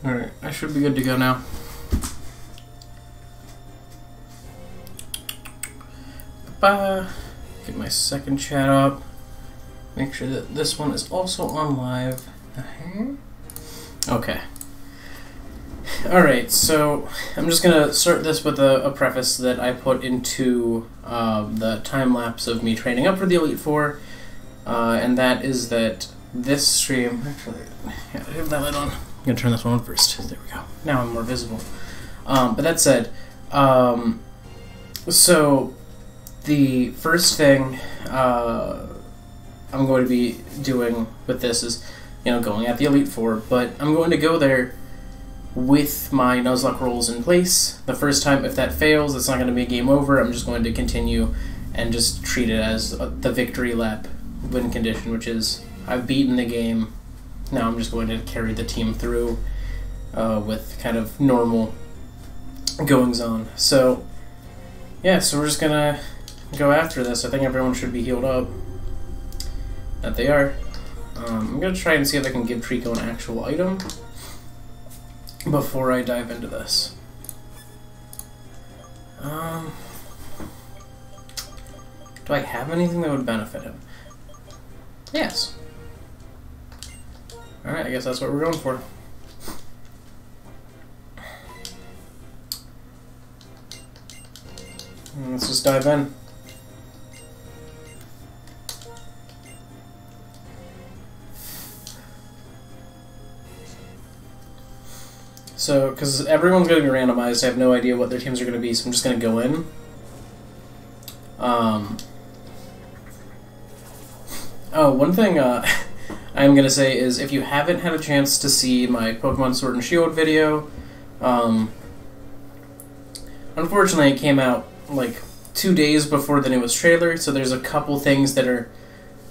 Alright, I should be good to go now. Get my second chat up. Make sure that this one is also on live. Okay. Alright, so I'm just going to start this with a preface that I put into the time lapse of me training up for the Elite Four, and that is that this stream... Actually, yeah, I have that light on. I'm going to turn this one on first. There we go. Now I'm more visible. But that said, so the first thing I'm going to be doing with this is, going at the Elite Four, but I'm going to go there with my Nuzlocke rolls in place. The first time, if that fails, it's not going to be a game over. I'm just going to continue and just treat it as the victory lap win condition, which is I've beaten the game. Now I'm just going to carry the team through with kind of normal goings on. So, yeah, so we're just going to go after this. I think everyone should be healed up. That they are. I'm going to try and see if I can give Treecko an actual item before I dive into this. Do I have anything that would benefit him? Yes. Alright, I guess that's what we're going for. Let's just dive in. So, because everyone's going to be randomized, I have no idea what their teams are going to be, so I'm just going to go in. Oh, one thing I'm going to say is, if you haven't had a chance to see my Pokemon Sword and Shield video, unfortunately it came out like 2 days before the newest trailer, so there's a couple things that are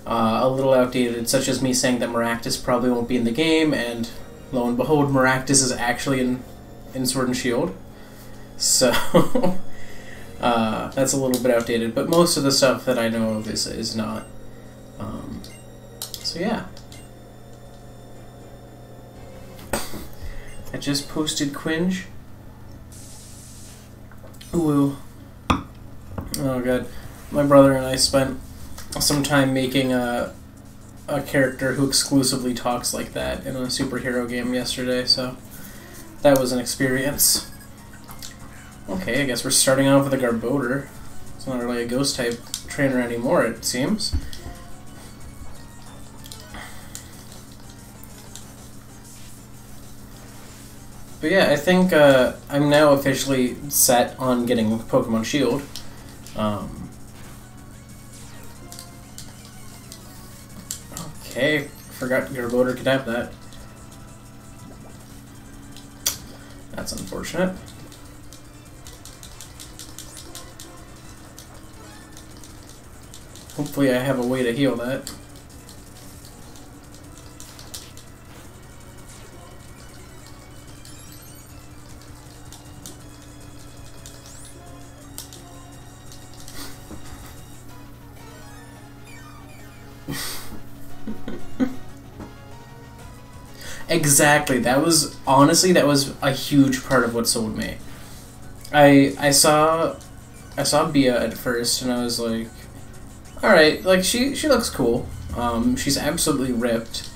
a little outdated, such as me saying that Maractus probably won't be in the game, and lo and behold, Maractus is actually in Sword and Shield. So, that's a little bit outdated, but most of the stuff that I know of is not. So yeah. I just posted Quinge. Ooh. Oh god. My brother and I spent some time making a character who exclusively talks like that in a superhero game yesterday, so that was an experience. Okay, I guess we're starting off with a Garbodor. It's not really a ghost type trainer anymore, it seems. But yeah, I think I'm now officially set on getting Pokemon Shield. Okay, forgot Garbodor could have that. That's unfortunate. Hopefully I have a way to heal that. Exactly. That was honestly a huge part of what sold me. I saw Bia at first and I was like, all right, like she looks cool. She's absolutely ripped.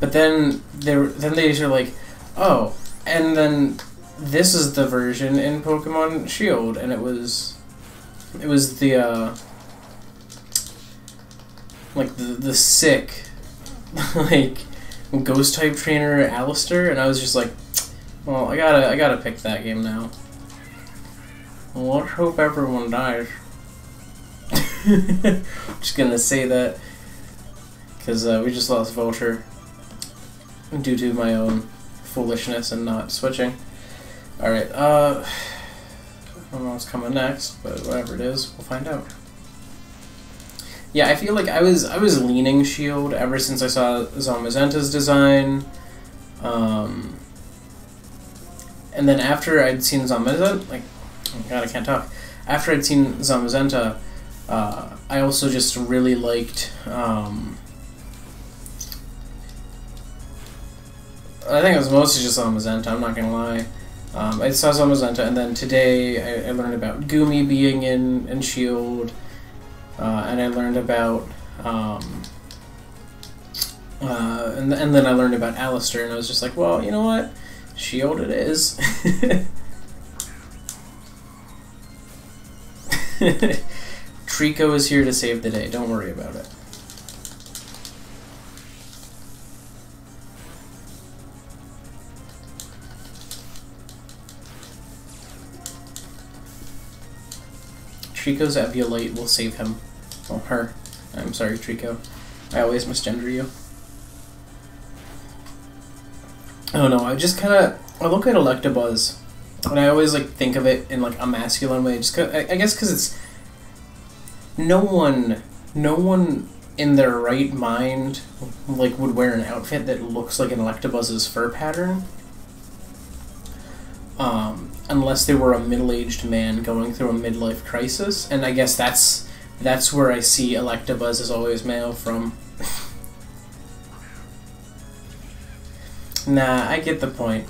But then they are like, oh, and then this is the version in Pokemon Shield, and it was the like the sick like ghost type trainer Alistair, and I was just like, well, I gotta pick that game now. Well, let's hope everyone dies. Just gonna say that because we just lost Vulture due to my own foolishness and not switching. All right, I don't know what's coming next, but whatever it is, we'll find out. Yeah, I feel like I was leaning Shield ever since I saw Zamazenta's design, and then after I'd seen Zamazenta, like, oh god, I can't talk. After I'd seen Zamazenta, I also just really liked I think it was mostly just Zamazenta, I'm not gonna lie. I saw Zamazenta, and then today I learned about Gumi being in Shield, and I learned about, and then I learned about Alistair, and I was just like, well, you know what? Shield it is. Treecko is here to save the day, don't worry about it. Treecko's Eviolite will save him. Well, her. I'm sorry, Treecko. I always misgender you. Oh no, I just kinda... I look at Electabuzz, and I always like think of it in like a masculine way. Just I guess because it's... No one in their right mind like would wear an outfit that looks like an Electabuzz's fur pattern. Unless they were a middle-aged man going through a midlife crisis, and I guess that's where I see Electabuzz is always male from. Nah, I get the point.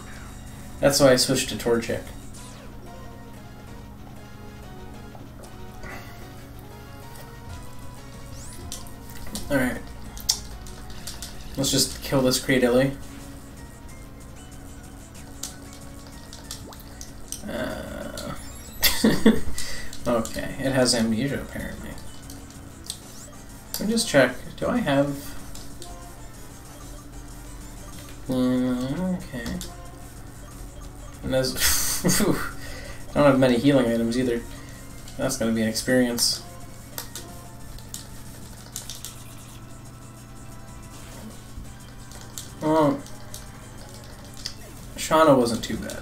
That's why I switched to Torchic. Alright. Let's just kill this Cradilly. Okay, it has amnesia apparently. Let me just check. Do I have... okay. And there's... I don't have many healing items either. That's gonna be an experience. Oh. Shauna wasn't too bad.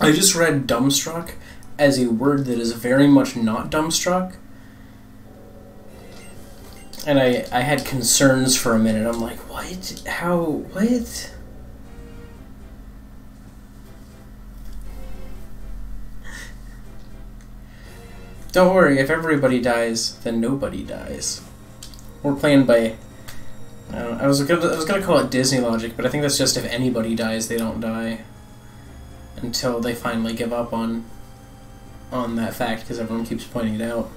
I just read dumbstruck as a word that is very much not dumbstruck. And I had concerns for a minute. I'm like, what? How? What? Don't worry, if everybody dies, then nobody dies. We're playing by... I was gonna call it Disney logic, but I think that's just if anybody dies, they don't die. Until they finally give up on that fact, because everyone keeps pointing it out.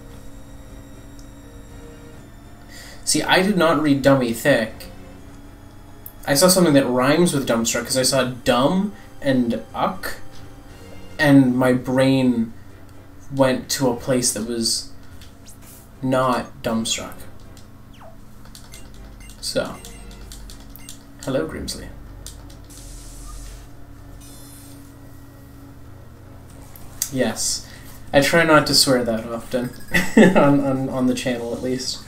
See, I did not read Dummy Thick. I saw something that rhymes with dumbstruck, because I saw dumb and uck, and my brain went to a place that was not dumbstruck. So, hello, Grimsley. Yes, I try not to swear that often, on the channel at least.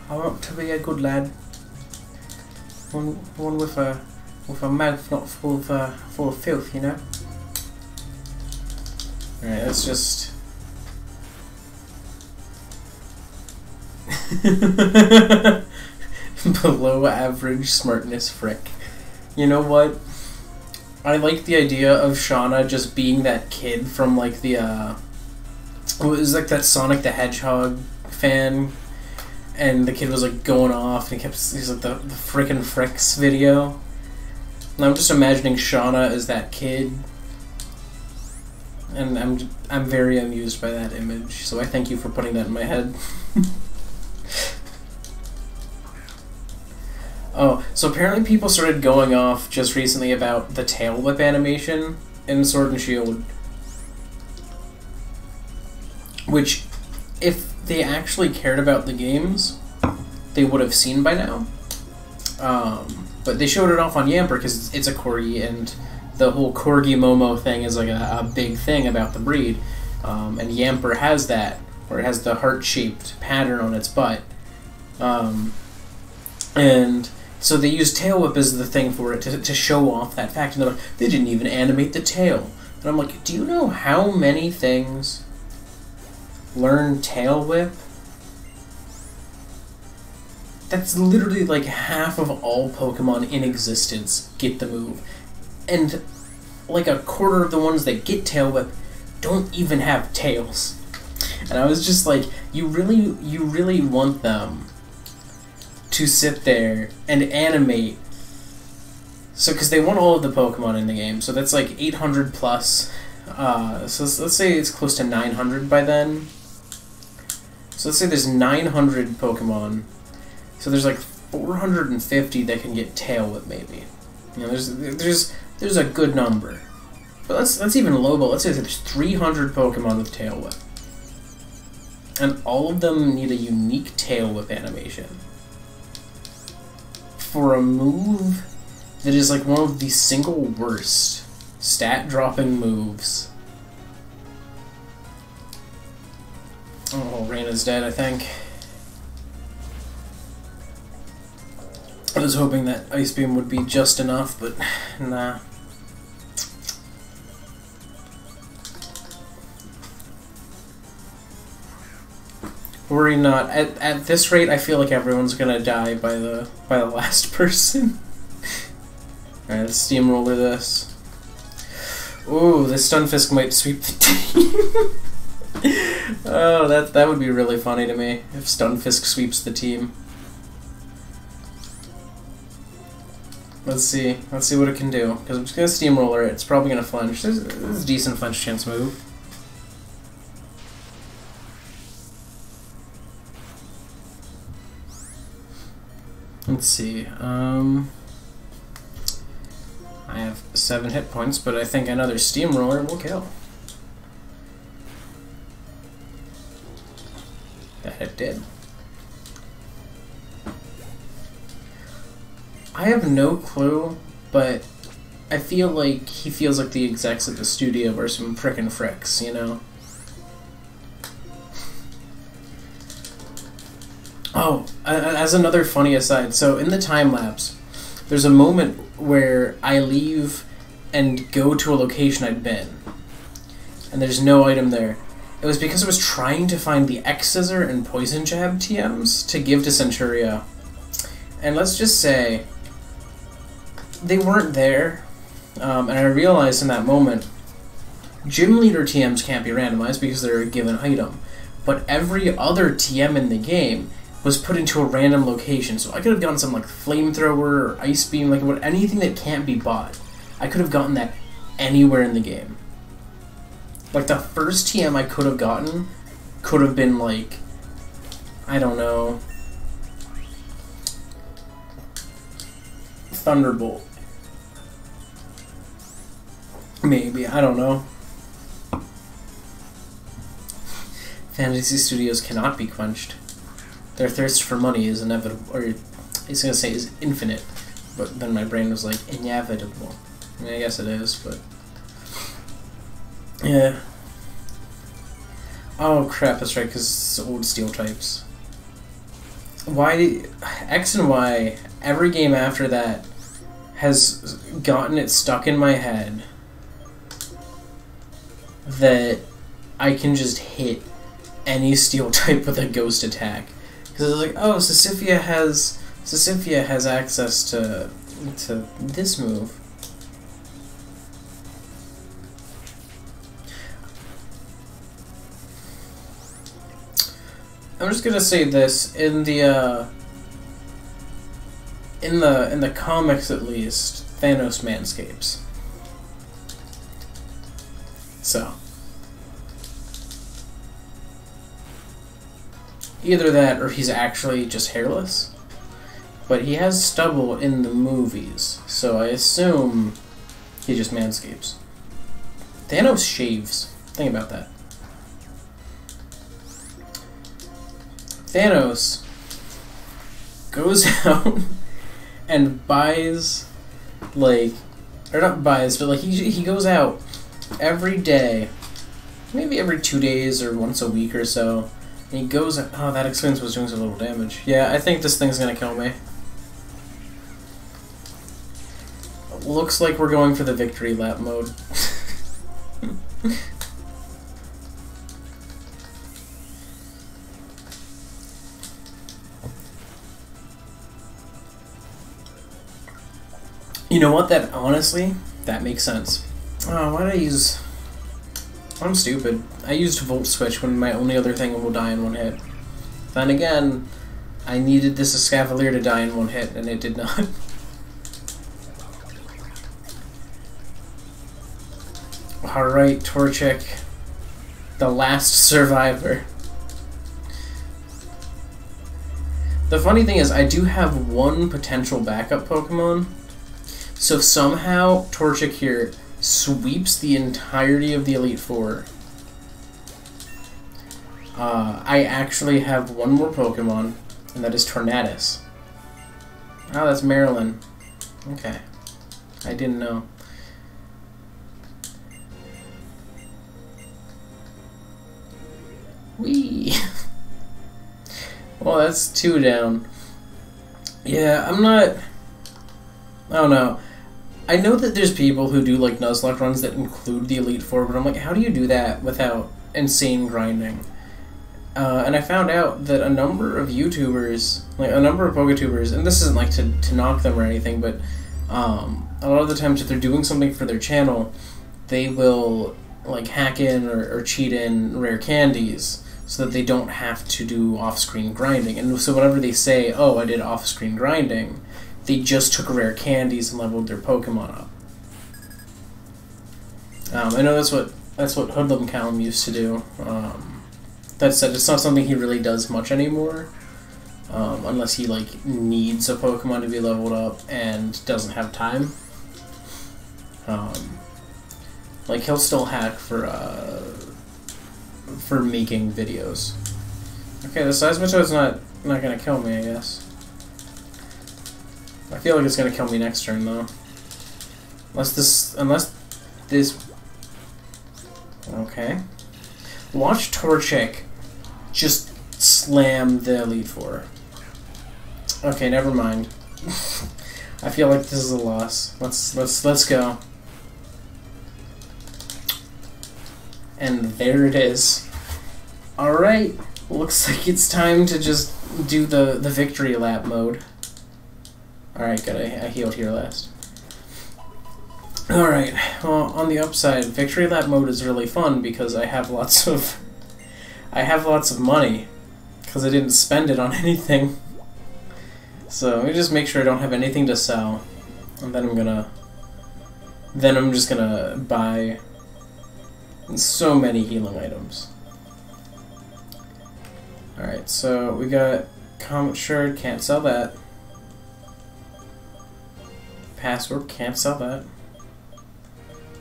I want to be a good lad, one with a mouth not full of filth, you know. All right, let's just. Below average smartness, frick. You know what? I like the idea of Shauna just being that kid from like the it was like that Sonic the Hedgehog fan, and the kid was like going off and he's like the frickin' fricks video. And I'm just imagining Shauna as that kid, and I'm very amused by that image. So I thank you for putting that in my head. Oh, so apparently people started going off just recently about the tail whip animation in Sword and Shield. Which, if they actually cared about the games, they would have seen by now. But they showed it off on Yamper because it's a Corgi, and the whole Corgi Momo thing is like a big thing about the breed. And Yamper has that, where it has the heart-shaped pattern on its butt. And so they used Tail Whip as the thing for it, to show off that fact. And they're like, they didn't even animate the tail. And I'm like, do you know how many things learn Tail Whip? That's literally like half of all Pokemon in existence get the move. And like a quarter of the ones that get Tail Whip don't even have tails. And I was just like, you really want them to sit there and animate. So, because they want all of the Pokemon in the game, so that's like 800 plus. So let's say it's close to 900 by then. So let's say there's 900 Pokemon. So there's like 450 that can get Tail Whip, maybe. You know, there's a good number. But let's even lowball. Let's say there's 300 Pokemon with Tail Whip, and all of them need a unique Tail Whip animation for a move that is like one of the single worst stat-dropping moves. Oh, Raina's dead, I think. I was hoping that Ice Beam would be just enough, but nah. Worry not. At this rate, I feel like everyone's gonna die by the last person. Alright, let's steamroller this. Ooh, this Stunfisk might sweep the team. Oh, that would be really funny to me if Stunfisk sweeps the team. Let's see what it can do. Because I'm just gonna steamroller it. It's probably gonna flinch. This is a decent flinch chance move. Let's see. I have 7 hit points, but I think another steamroller will kill. That it did. I have no clue, but I feel like he feels like the execs at the studio are some frickin' fricks, you know? Oh, as another funny aside, so in the time lapse, there's a moment where I leave and go to a location I'd been, and there's no item there. It was because I was trying to find the X-Scissor and Poison Jab TMs to give to Centuria. And let's just say, they weren't there, and I realized in that moment, Gym Leader TMs can't be randomized because they're a given item, but every other TM in the game was put into a random location, so I could have gotten some like Flamethrower or Ice Beam, like anything that can't be bought. I could have gotten that anywhere in the game. Like the first TM I could have gotten could have been like, I don't know, Thunderbolt. Maybe, I don't know. Fantasy Studios cannot be quenched. Their thirst for money is inevitable, or it's gonna say is infinite, but then my brain was like, inevitable. I mean, I guess it is, but yeah. Oh crap, that's right, because it's old steel types. Why X and Y, every game after that has gotten it stuck in my head that I can just hit any steel type with a ghost attack. Because it's like, oh, Sisyphia has access to this move. I'm just gonna say this in the comics at least, Thanos manscapes. So either that or he's actually just hairless. But he has stubble in the movies, so I assume he just manscapes. Thanos shaves. Think about that. Thanos goes out and buys, like, or not buys, but like he goes out every day, maybe every 2 days or once a week or so, and he goes, oh, that experience was doing some little damage. Yeah, I think this thing's gonna kill me. Looks like we're going for the victory lap mode. You know what? That honestly, that makes sense. Oh, why did I use? I'm stupid. I used Volt Switch when my only other thing will die in one hit. Then again, I needed this Escavalier to die in one hit, and it did not. Alright, Torchic. The last survivor. The funny thing is, I do have one potential backup Pokemon. So if somehow Torchic here sweeps the entirety of the Elite Four, I actually have one more Pokemon, and that is Tornadus. Oh, that's Maryland. Okay. I didn't know. Whee! Well, that's 2 down. Yeah, I'm not... I don't know. I know that there's people who do, like, Nuzlocke runs that include the Elite Four, but I'm like, how do you do that without insane grinding? And I found out that a number of YouTubers, like, a number of Poketubers, and this isn't, like, to knock them or anything, but a lot of the times if they're doing something for their channel, they will, like, hack in or cheat in rare candies, so that they don't have to do off-screen grinding. And so whenever they say, oh, I did off-screen grinding, they just took rare candies and leveled their Pokemon up. I know that's what Hoodlum Callum used to do. That said, it's not something he really does much anymore, unless he like needs a Pokemon to be leveled up and doesn't have time. Like he'll still hack for making videos. Okay, the Seismitoad's not gonna kill me, I guess. I feel like it's gonna kill me next turn though. Unless this. Okay. Watch Torchic just slam the Elite Four. Okay, never mind. I feel like this is a loss. Let's go. And there it is. Alright, looks like it's time to just do the victory lap mode. Alright, good, I healed here last. Alright, well, on the upside, victory lap mode is really fun because I have lots of money, because I didn't spend it on anything. So let me just make sure I don't have anything to sell, and then I'm just gonna buy so many healing items. Alright, so we got Comet Shard, can't sell that. Password, can't sell that.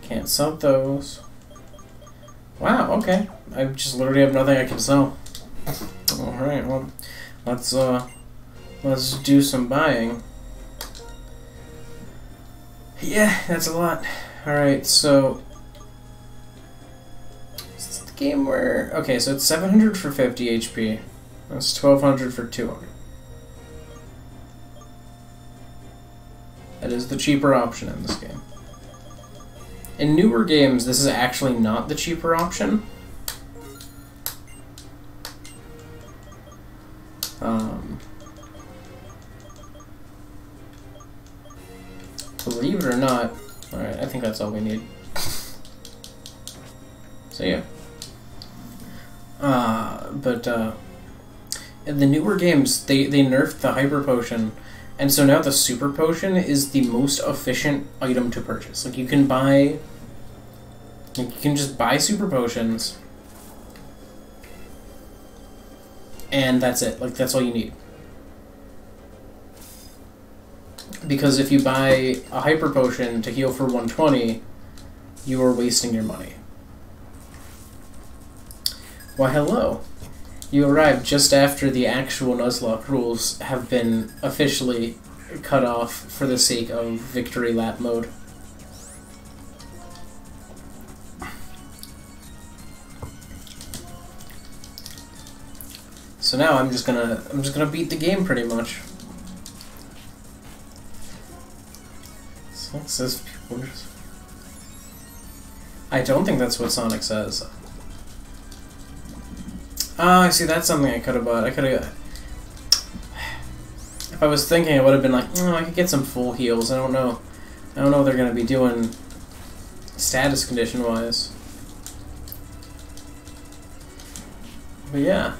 Can't sell those. Wow, okay. I just literally have nothing I can sell. Alright, well, let's do some buying. Yeah, that's a lot. Alright, so is this the game where... Okay, so it's 700 for 50 HP. That's 1200 for 200. That is the cheaper option in this game. In newer games, this is actually not the cheaper option. Believe it or not, alright, I think that's all we need. So yeah. In the newer games, they nerfed the Hyper Potion, and so now the Super Potion is the most efficient item to purchase. Like, you can just buy Super Potions, and that's it. Like, that's all you need. Because if you buy a Hyper Potion to heal for 120, you are wasting your money. Why, hello. You arrived just after the actual Nuzlocke rules have been officially cut off for the sake of victory lap mode. So now I'm just gonna beat the game pretty much. So it says people just... I don't think that's what Sonic says. I see, that's something I could have bought. I could have... If I was thinking, I would have been like, oh, I could get some full heals. I don't know. I don't know what they're going to be doing status condition-wise. But yeah.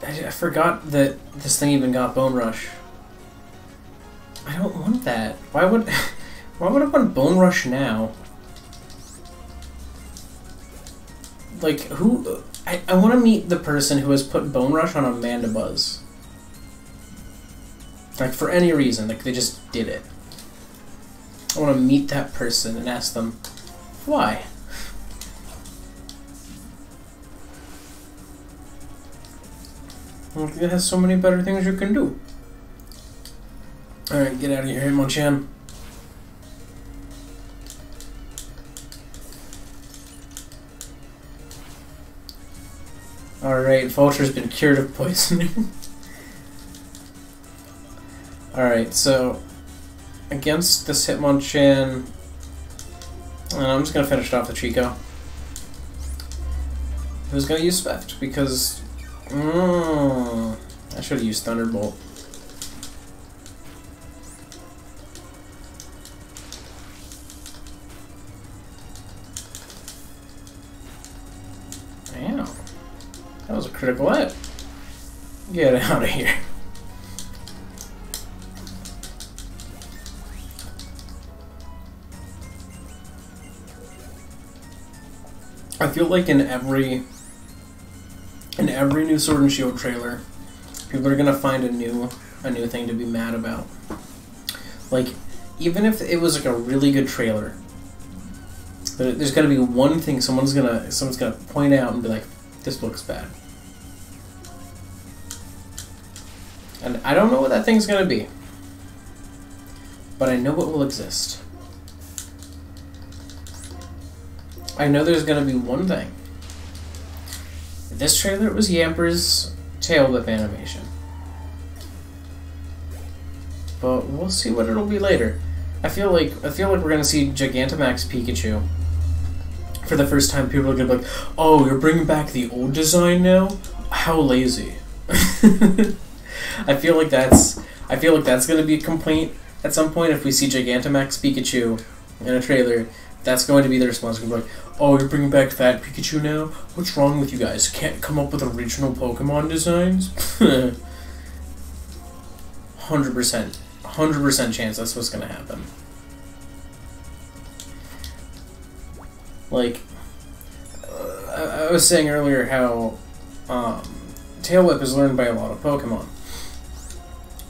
I forgot that this thing even got Bone Rush. I don't want that. Why would I want Bone Rush now? Like, who... I want to meet the person who has put Bone Rush on a Mandibuzz. Like, for any reason. Like, they just did it. I want to meet that person and ask them, why? It has so many better things you can do. Alright, get out of here, Hitmonchan. Alright, Vulture's been cured of poisoning. Alright, so against this Hitmonchan, I'm just gonna finish it off the Treecko. Who's gonna use Speft? Because I should have used Thunderbolt. Damn. That was a critical hit. Get out of here. I feel like in every new Sword and Shield trailer, people are gonna find a new thing to be mad about. Like, even if it was like a really good trailer, there's gonna be one thing someone's gonna point out and be like, this looks bad. And I don't know what that thing's gonna be, but I know it will exist. I know there's gonna be one thing. This trailer, it was Yamper's tail whip animation. But we'll see what it'll be later. I feel like we're gonna see Gigantamax Pikachu. For the first time, people are gonna be like, "Oh, you're bringing back the old design now? How lazy!" I feel like that's gonna be a complaint at some point if we see Gigantamax Pikachu in a trailer. That's going to be the response. Gonna be like, "Oh, you're bringing back that Pikachu now? What's wrong with you guys? Can't come up with original Pokemon designs?" 100% chance that's what's gonna happen. Like, I was saying earlier how Tail Whip is learned by a lot of Pokemon.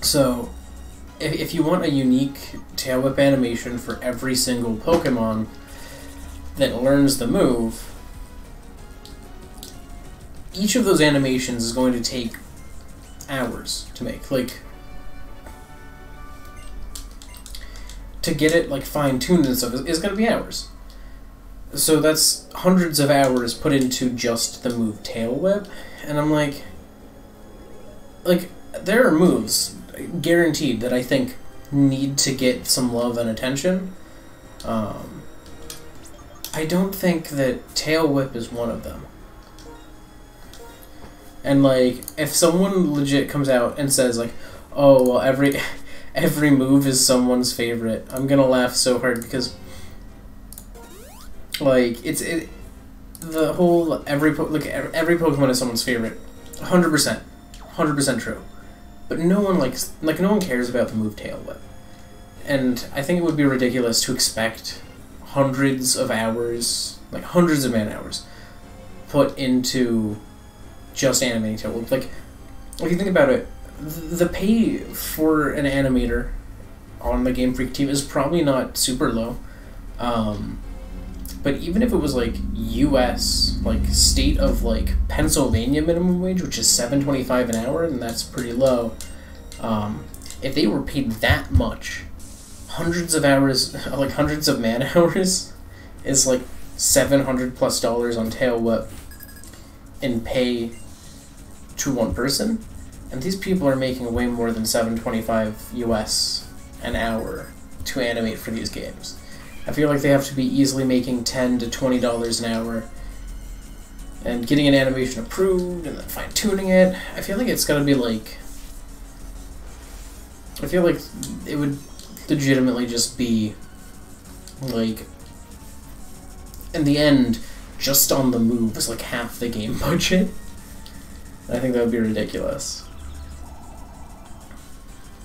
So, if you want a unique Tail Whip animation for every single Pokemon that learns the move, each of those animations is going to take hours to make. Like, to get it like fine-tuned and stuff is going to be hours. So that's hundreds of hours put into just the move Tail Whip, and I'm like, there are moves guaranteed that I think need to get some love and attention. I don't think that Tail Whip is one of them. And like, if someone legit comes out and says like, "Oh, well, every move is someone's favorite," I'm gonna laugh so hard, because like the whole every Pokemon is someone's favorite, 100% true. But no one no one cares about the move Tail Whip. And I think it would be ridiculous to expect hundreds of hours, like hundreds of man-hours, put into just animating Tail Whip. Like, if you think about it, the pay for an animator on the Game Freak team is probably not super low. But even if it was like US, like state of like Pennsylvania minimum wage, which is $7.25 an hour, then that's pretty low. If they were paid that much, hundreds of hours, like hundreds of man hours, is like $700+ on Tail Whip in pay to one person, and these people are making way more than $7.25 US an hour to animate for these games. I feel like they have to be easily making $10 to $20 an hour, and getting an animation approved and then fine-tuning it. I feel like it's gonna be like, I feel like it would legitimately just be Like, in the end, just on the move is like half the game budget. I think that would be ridiculous.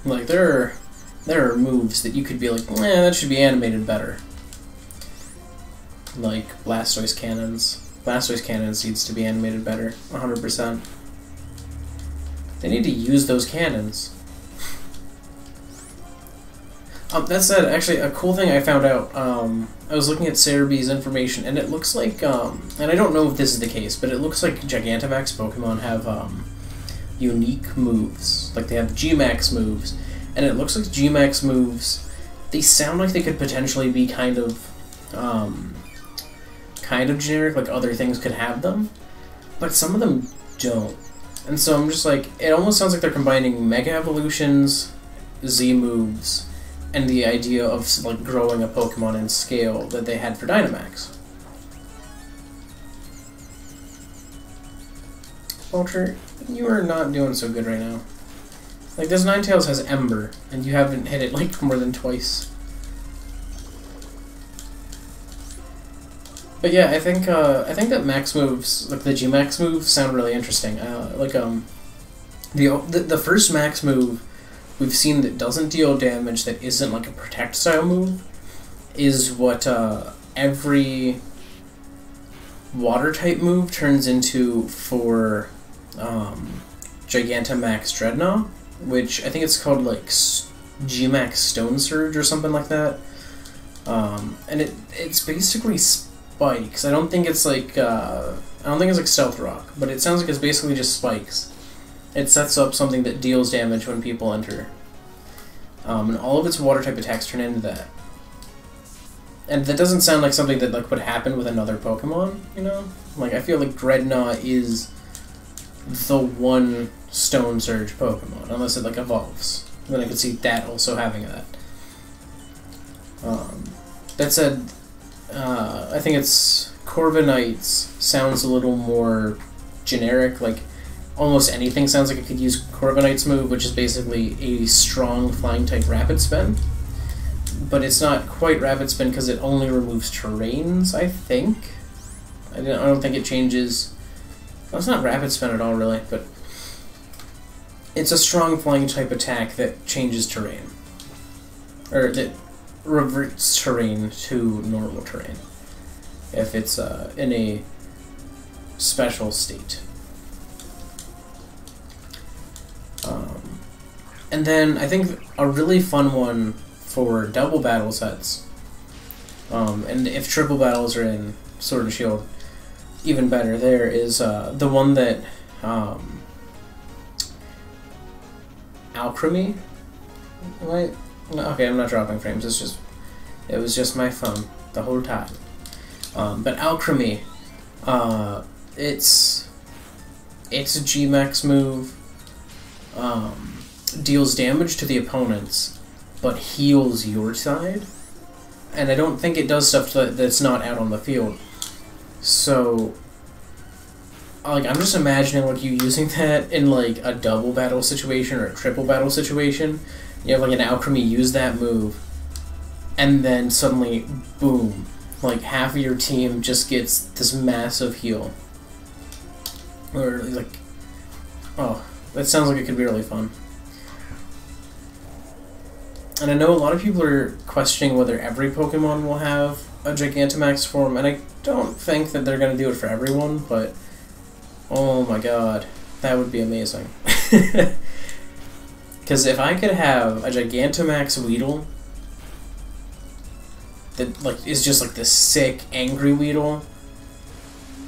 Like, there are moves that you could be like, eh, that should be animated better. Like Blastoise cannons. Blastoise cannons needs to be animated better, 100%. They need to use those cannons. That said, actually, a cool thing I found out, I was looking at Cerebee's information, and it looks like, and I don't know if this is the case, but it looks like Gigantamax Pokemon have, unique moves. Like, they have G-Max moves, and it looks like G-Max moves, they sound like they could potentially be kind of generic, like other things could have them, but some of them don't. And so I'm just like, it almost sounds like they're combining Mega Evolutions, Z moves, and the idea of like growing a Pokemon in scale that they had for Dynamax. Vulture, you are not doing so good right now. Like, this Ninetales has Ember, and you haven't hit it like more than twice. But yeah, I think that max moves, like the G-Max moves, sound really interesting. The first max move we've seen that doesn't deal damage, that isn't like a protect style move, is what every water type move turns into for Gigantamax Dreadnought, which I think it's called like G-Max Stone Surge or something like that. And it's basically spikes. I don't think it's like Stealth Rock, but it sounds like it's basically just spikes. It sets up something that deals damage when people enter. And all of its water type attacks turn into that. And that doesn't sound like something that like would happen with another Pokemon, you know? Like, I feel like Dreadnought is the one Stone Surge Pokemon, unless it like evolves. Then I could see that also having that. That said, I think it's Corviknight's sounds a little more generic, like almost anything sounds like it could use Corviknight's move, which is basically a strong flying type Rapid Spin. But it's not quite Rapid Spin because it only removes terrains, I think. I don't think it changes. Well, it's not Rapid Spin at all, really, but it's a strong flying type attack that changes terrain. Or that reverts terrain to normal terrain if it's in a special state. And then I think a really fun one for double battle sets, and if triple battles are in Sword and Shield, even better, there is the one that Alchemy, right? Okay, I'm not dropping frames, it was just my phone the whole time. But Alchemy, it's a G-Max move, deals damage to the opponents, but heals your side. And I don't think it does stuff that's not out on the field. So, like, I'm just imagining like you using that in like a double battle situation or a triple battle situation. You have like an Alchemy use that move, and then suddenly, boom, like half of your team just gets this massive heal. Or like, oh, that sounds like it could be really fun. And I know a lot of people are questioning whether every Pokemon will have a Gigantamax form, and I don't think that they're going to do it for everyone, but oh my god, that would be amazing. Because if I could have a Gigantamax Weedle that like is just like this sick, angry Weedle,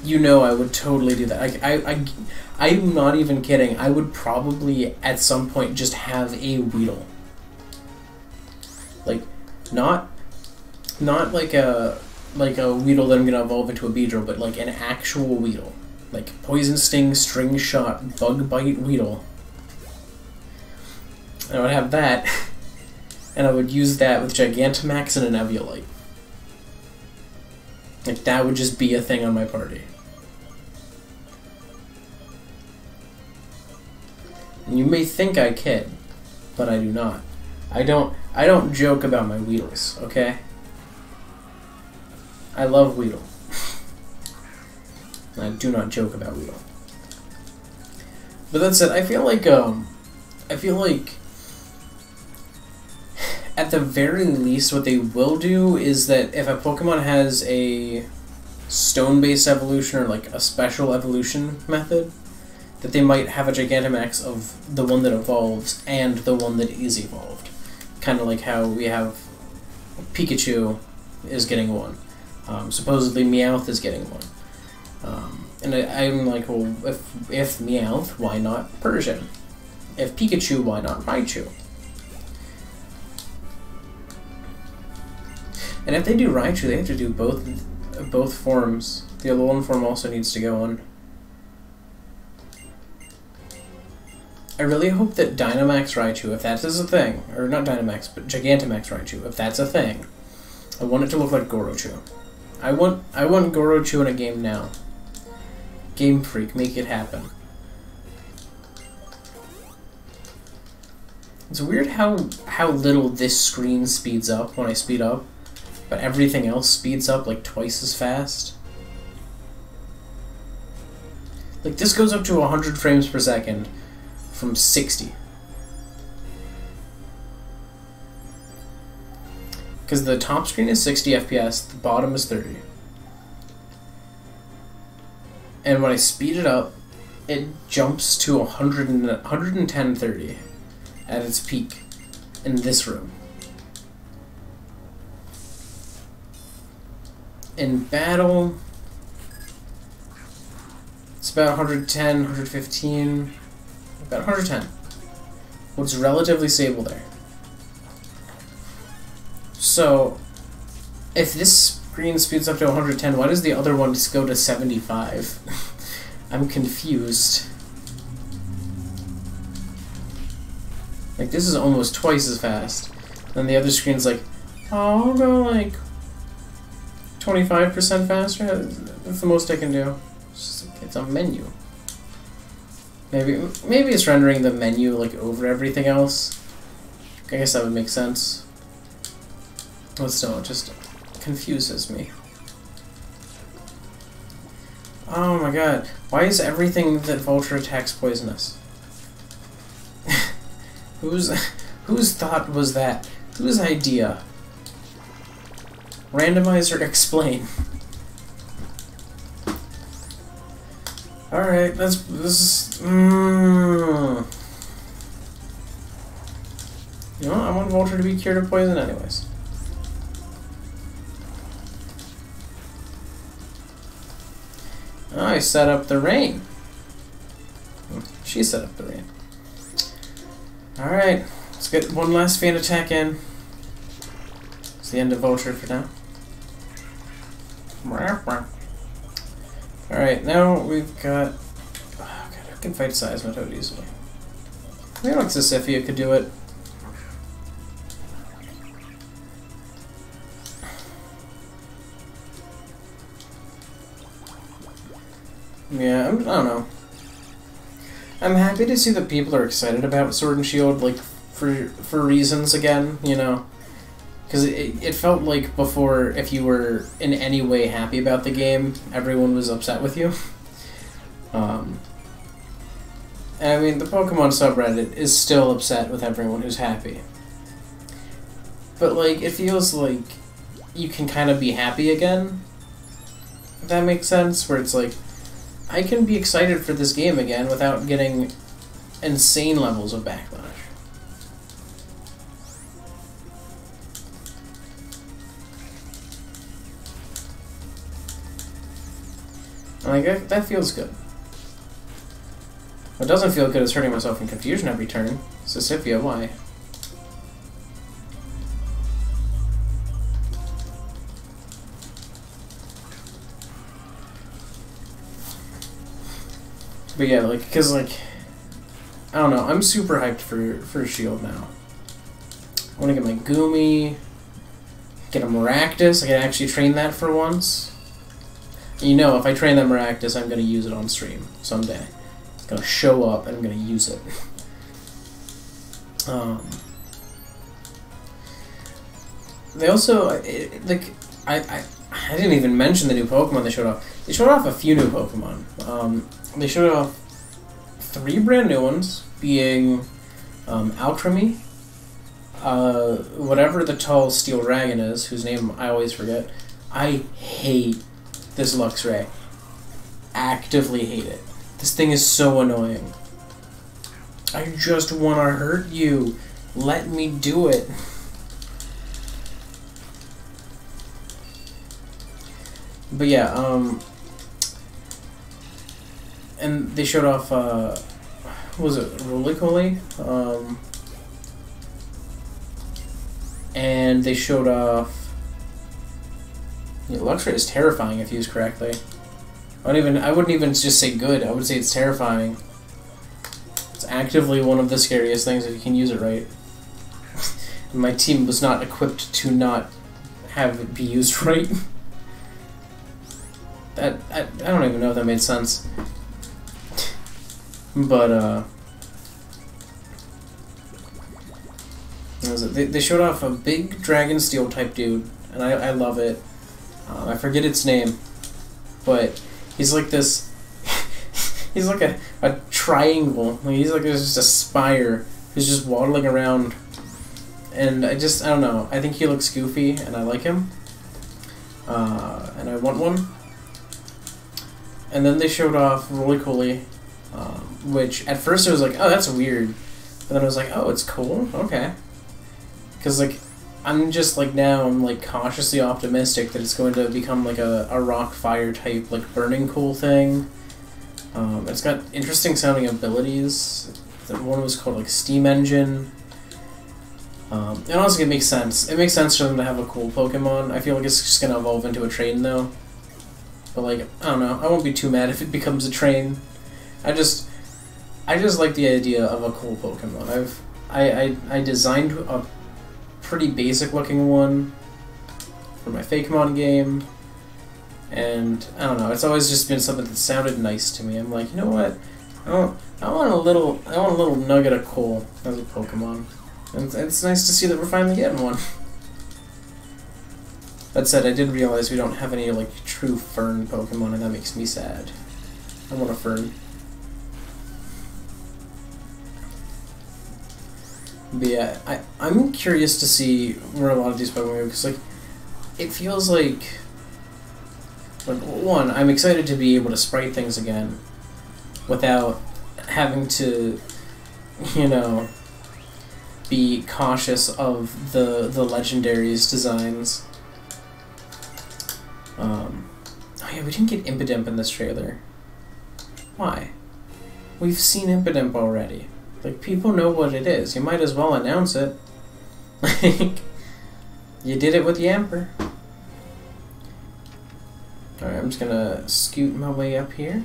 you know I would totally do that. I'm not even kidding. I would probably at some point just have a Weedle. Like, not like a Weedle that I'm gonna evolve into a Beedrill, but like an actual Weedle, like Poison Sting, String Shot, Bug Bite Weedle. And I would have that, and I would use that with Gigantamax and an Eviolite. Like, that would just be a thing on my party. And you may think I kid, but I do not. I don't joke about my Weedles, okay? I love Weedle. I do not joke about Weedle. But that said, I feel like at the very least what they will do is that if a Pokemon has a stone-based evolution or like a special evolution method, that they might have a Gigantamax of the one that evolves and the one that is evolved. Kind of like how we have Pikachu is getting one. Supposedly Meowth is getting one. And I'm like, well, if Meowth, why not Persian? If Pikachu, why not Raichu? And if they do Raichu, they have to do both forms. The Alolan form also needs to go on. I really hope that Dynamax Raichu, if that is a thing, or not Dynamax, but Gigantamax Raichu, if that's a thing, I want it to look like Gorochu. I want Gorochu in a game now. Game Freak, make it happen. It's weird how little this screen speeds up when I speed up, but everything else speeds up like twice as fast. Like this goes up to 100 frames per second from 60. Because the top screen is 60 FPS, the bottom is 30. And when I speed it up, it jumps to 110-30 at its peak in this room. In battle, it's about 110, 115, about 110. What's relatively stable there. So, if this screen speeds up to 110, why does the other one just go to 75? I'm confused. Like, this is almost twice as fast. And the other screen's like, oh, I'll go like 25% faster? That's the most I can do. It's a menu. Maybe it's rendering the menu like over everything else. I guess that would make sense. But still, it just confuses me. Oh my god. Why is everything that Vulture attacks poisonous? Whose thought was that? Whose idea? Randomizer, explain. Alright, this you know what? I want Vulture to be cured of poison anyways. I set up the rain. She set up the rain. Alright, let's get one last fan attack in. It's the end of Vulture for now. Alright, now we've got... Oh god, I can fight Seismitoad easily. Maybe like Sisyphia could do it. Yeah, I don't know. I'm happy to see that people are excited about Sword and Shield, like, for reasons again, you know? Because it felt like before, if you were in any way happy about the game, everyone was upset with you. And I mean, the Pokemon subreddit is still upset with everyone who's happy. But, like, it feels like you can kind of be happy again, if that makes sense, where it's like, I can be excited for this game again without getting insane levels of backlash. Like, that feels good. What doesn't feel good is hurting myself in confusion every turn. Sisyphia, why? But yeah, like, because, like, I don't know, I'm super hyped for Shield now. I want to get my Goomy, get a Maractus. I can actually train that for once. You know, if I train that Maractus, I'm going to use it on stream someday. It's going to show up and I'm going to use it. They also, like, I didn't even mention the new Pokemon they showed off. They showed off a few new Pokemon. They showed off 3 brand new ones, being Alchemy, whatever the tall steel dragon is, whose name I always forget. I hate this Luxray. Actively hate it. This thing is so annoying. I just want to hurt you. Let me do it. But yeah, and they showed off, what was it, Roly-Coly? And they showed off, yeah, Luxray is terrifying if used correctly. I wouldn't even just say good, I would say it's terrifying. It's actively one of the scariest things if you can use it right. My team was not equipped to not have it be used right. I don't even know if that made sense. But, they showed off a big Dragon Steel type dude, and I love it. I forget its name, but he's like this. He's like a triangle. He's like just a spire who's just waddling around, and I don't know. I think he looks goofy, and I like him. And I want one. And then they showed off Roly-Coly, which at first I was like, oh, that's weird. But then I was like, oh, it's cool, okay. Because, like, I'm just, like, now I'm, like, cautiously optimistic that it's going to become, like, a rock-fire type, like, burning cool thing. It's got interesting sounding abilities. One was called, like, Steam Engine. And honestly, it makes sense. It makes sense for them to have a cool Pokemon. I feel like it's just going to evolve into a train, though. But, like, I don't know. I won't be too mad if it becomes a train. I just like the idea of a cool Pokemon. I designed a pretty basic looking one for my Fakemon game, and I don't know. It's always just been something that sounded nice to me. I'm like, you know what? I want a little nugget of coal as a Pokemon, and it's nice to see that we're finally getting one. That said, I did realize we don't have any, like, true fern Pokemon, and that makes me sad. I want a fern. But yeah, I'm curious to see where a lot of these Pokemon go, because, like, it feels like, one, I'm excited to be able to sprite things again without having to, you know, be cautious of the legendaries designs. Oh yeah, we didn't get Impidimp in this trailer. Why? We've seen Impidimp already. Like, people know what it is. You might as well announce it. Like, you did it with Yamper. Alright, I'm just gonna scoot my way up here.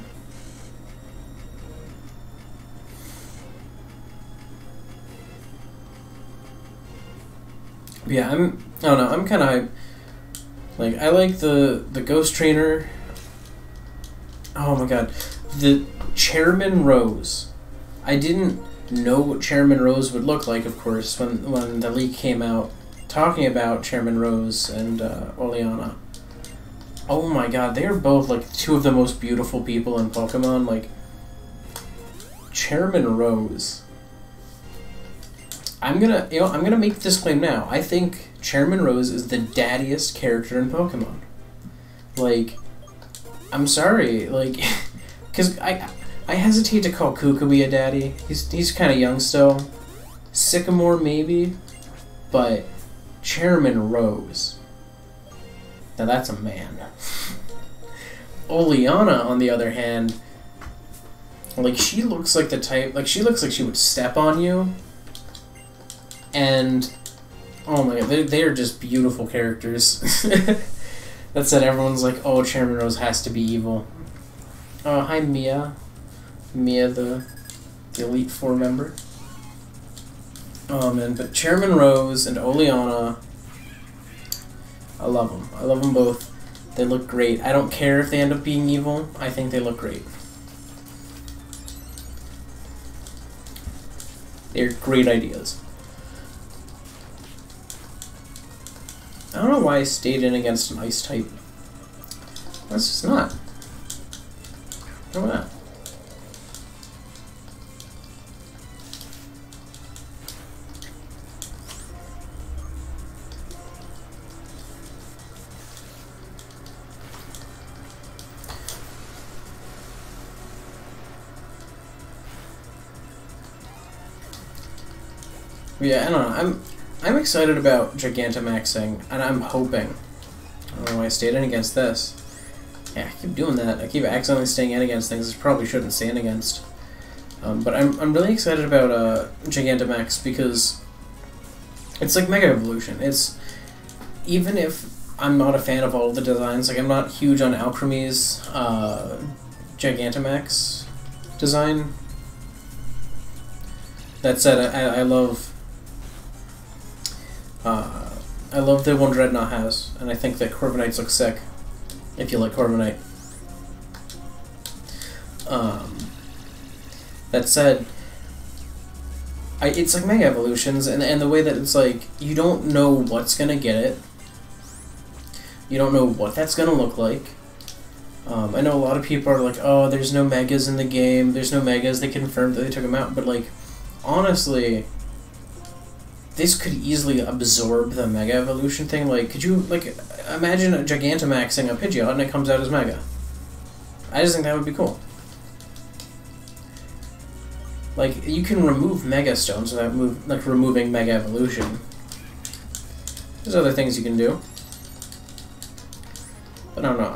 Yeah, I don't know, I'm kinda hyped. Like, I like the Ghost Trainer. Oh my god. The Chairman Rose. I didn't know what Chairman Rose would look like, of course, when the leak came out talking about Chairman Rose and Oleana. Oh my god, they are both, like, two of the most beautiful people in Pokemon. Like, Chairman Rose. I'm gonna make this claim now. I think Chairman Rose is the daddiest character in Pokemon. Like, I'm sorry, like, because I hesitate to call Kukui a daddy. He's kind of young still. Sycamore maybe, but Chairman Rose. Now that's a man. Oleana, on the other hand, like, she looks like the type, like, she looks like she would step on you. And oh my god, they are just beautiful characters. That said, everyone's like, oh, Chairman Rose has to be evil. Oh, hi Mia. Mia, the Elite Four member. Oh man, but Chairman Rose and Oleana, I love them. I love them both. They look great. I don't care if they end up being evil. I think they look great. They're great ideas. I don't know why I stayed in against an ice type. Let's just not. How about that? Yeah, I don't know. I'm excited about Gigantamaxing, and I'm hoping. I don't know why I stayed in against this. Yeah, I keep doing that. I keep accidentally staying in against things I probably shouldn't stand against. But I'm really excited about Gigantamax because it's like Mega Evolution. It's, even if I'm not a fan of all of the designs, like I'm not huge on Alchemy's Gigantamax design. That said, I love the one Dreadnought has, and I think that Corviknights look sick, if you like Corviknight. That said, it's like Mega Evolutions, and the way that it's like, you don't know what's gonna get it. You don't know what that's gonna look like. I know a lot of people are like, oh, there's no Megas in the game, there's no Megas, they confirmed that they took them out, but like, honestly, this could easily absorb the Mega Evolution thing. Like, could you, like, imagine a Gigantamaxing a Pidgeot and it comes out as Mega? I just think that would be cool. Like, you can remove Mega Stones without removing Mega Evolution. There's other things you can do. But I don't know.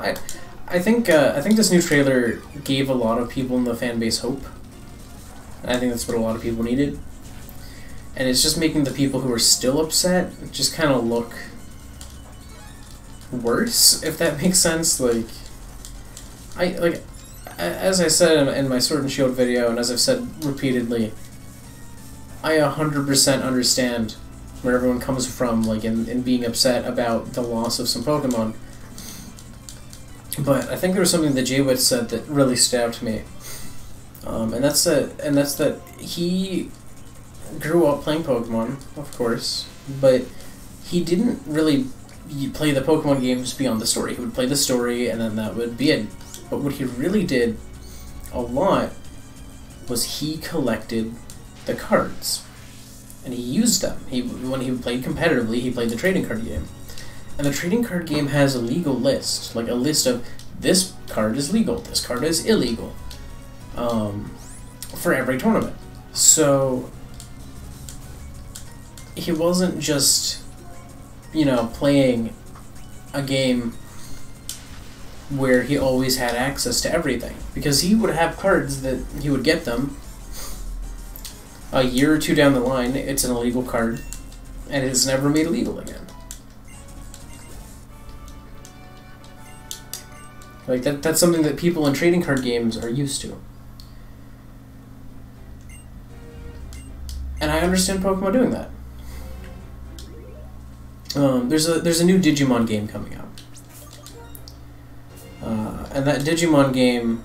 I think this new trailer gave a lot of people in the fan base hope. And I think that's what a lot of people needed. And it's just making the people who are still upset just kind of look worse, if that makes sense. Like, as I said in my Sword and Shield video, and as I've said repeatedly, I 100% understand where everyone comes from, like, in being upset about the loss of some Pokemon. But I think there was something that Jaywitz said that really stabbed me. And that's that he grew up playing Pokemon, of course, but he didn't really play the Pokemon games beyond the story. He would play the story, and then that would be it. But what he really did a lot was he collected the cards, and he used them. When he played competitively, he played the trading card game. And the trading card game has a legal list, like a list of, this card is legal, this card is illegal, for every tournament. So he wasn't just, you know, playing a game where he always had access to everything, because he would have cards that he would get them a year or two down the line, it's an illegal card, and it's never made illegal again. Like, that's something that people in trading card games are used to. And I understand Pokemon doing that. There's a new Digimon game coming out. And that Digimon game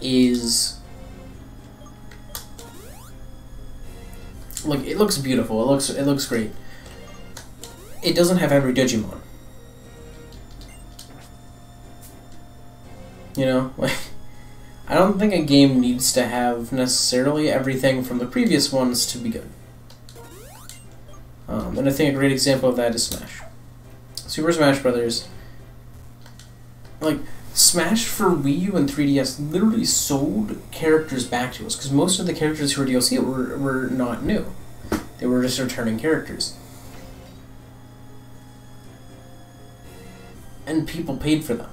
is, like, it looks beautiful. It looks great. It doesn't have every Digimon. You know, like, I don't think a game needs to have necessarily everything from the previous ones to be good. And I think a great example of that is Smash. Super Smash Brothers. Like, Smash for Wii U and 3DS literally sold characters back to us, because most of the characters who were DLC were not new. They were just returning characters. And people paid for them.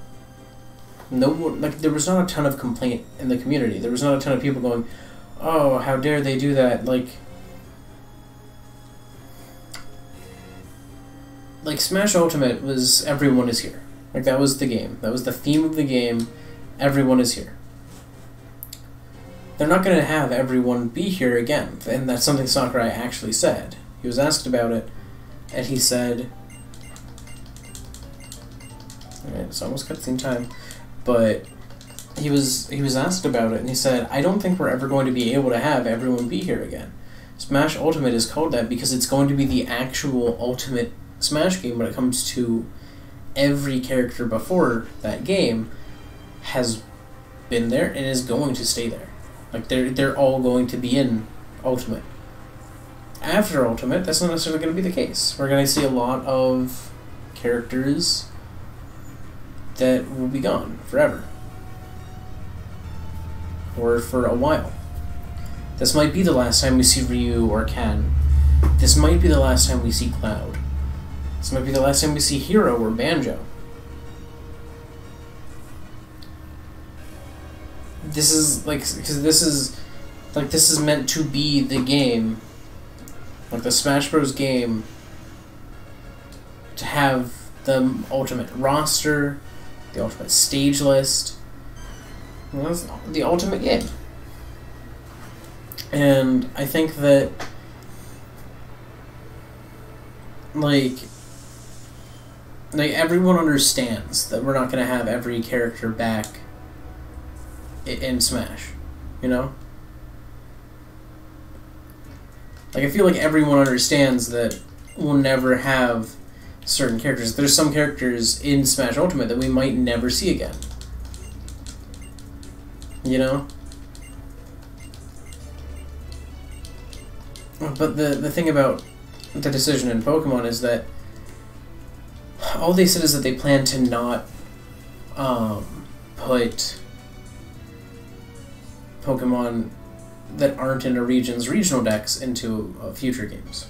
No one, like, there was not a ton of complaint in the community. There was not a ton of people going, oh, how dare they do that? Like, Smash Ultimate was everyone is here. Like, that was the game. That was the theme of the game. Everyone is here. They're not going to have everyone be here again. And that's something Sakurai actually said. He was asked about it, and he said, alright, it's almost cutscene time. But he was asked about it, and he said, I don't think we're ever going to be able to have everyone be here again. Smash Ultimate is called that because it's going to be the actual ultimate Smash game when it comes to every character before that game has been there and is going to stay there. Like, they're all going to be in Ultimate. After Ultimate, that's not necessarily going to be the case. We're going to see a lot of characters that will be gone forever. Or for a while. This might be the last time we see Ryu or Ken. This might be the last time we see Cloud. This might be the last time we see Hero or Banjo. This is like, because this is meant to be the game, like the Smash Bros. Game, to have the ultimate roster, the ultimate stage list. You know, that's the ultimate game. And I think that, like everyone understands that we're not going to have every character back in Smash, you know? Like, I feel like everyone understands that we'll never have certain characters. There's some characters in Smash Ultimate that we might never see again. You know? But the thing about the decision in Pokemon is that all they said is that they plan to not put Pokemon that aren't in a region's regional decks into future games.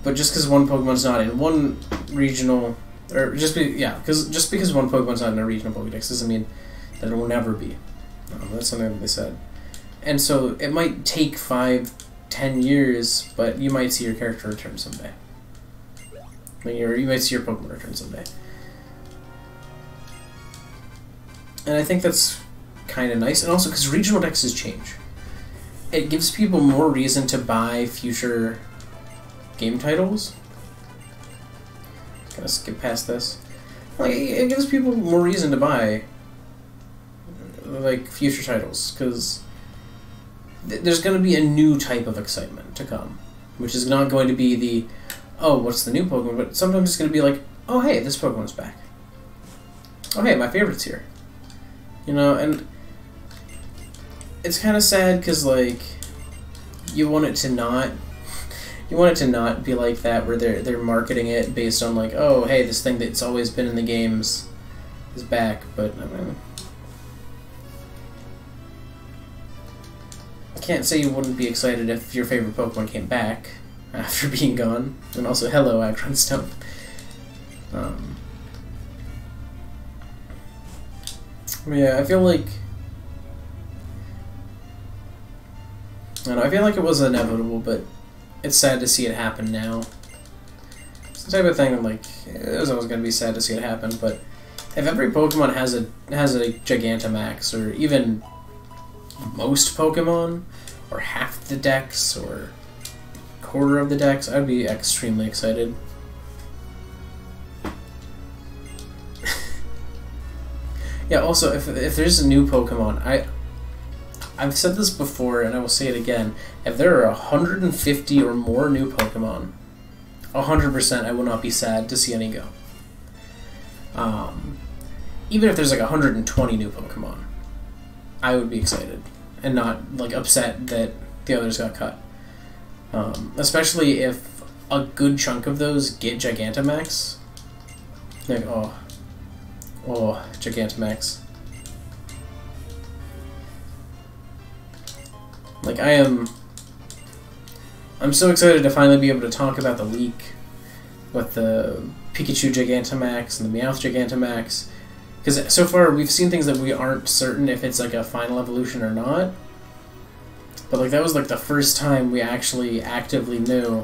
But just because one Pokemon's not in one regional, or just because one Pokemon's not in a regional Pokedex doesn't mean that it will never be. That's something that they said. And so it might take 5-10 years, but you might see your character return someday. Or you might see your Pokemon return someday. And I think that's kind of nice. And also because regional decks change. It gives people more reason to buy future game titles. Gonna skip past this. Like, it gives people more reason to buy like future titles, because there's going to be a new type of excitement to come, which is not going to be the, oh, what's the new Pokemon, but sometimes it's going to be like, oh, hey, this Pokemon's back. Oh, hey, my favorite's here. You know, and it's kind of sad because, like, you want it to not be like that, where they're marketing it based on, like, oh, hey, this thing that's always been in the games is back, but I mean, I can't say you wouldn't be excited if your favorite Pokemon came back after being gone. And also, hello, Aggron Stone. Yeah, I feel like it was inevitable, but it's sad to see it happen now. It's the type of thing I'm like, it was always going to be sad to see it happen, but if every Pokemon has a Gigantamax, or even most Pokemon, or half the decks, or a quarter of the decks, I'd be extremely excited. Yeah, also, if there's a new Pokemon, I've said this before, and I will say it again, if there are 150 or more new Pokemon, 100% I will not be sad to see any go. Even if there's like 120 new Pokemon, I would be excited, and not like upset that the others got cut. Especially if a good chunk of those get Gigantamax. Like, oh, Gigantamax. Like, I'm so excited to finally be able to talk about the leak with the Pikachu Gigantamax and the Meowth Gigantamax. Because so far we've seen things that we aren't certain if it's like a final evolution or not. But like, that was like the first time we actually actively knew,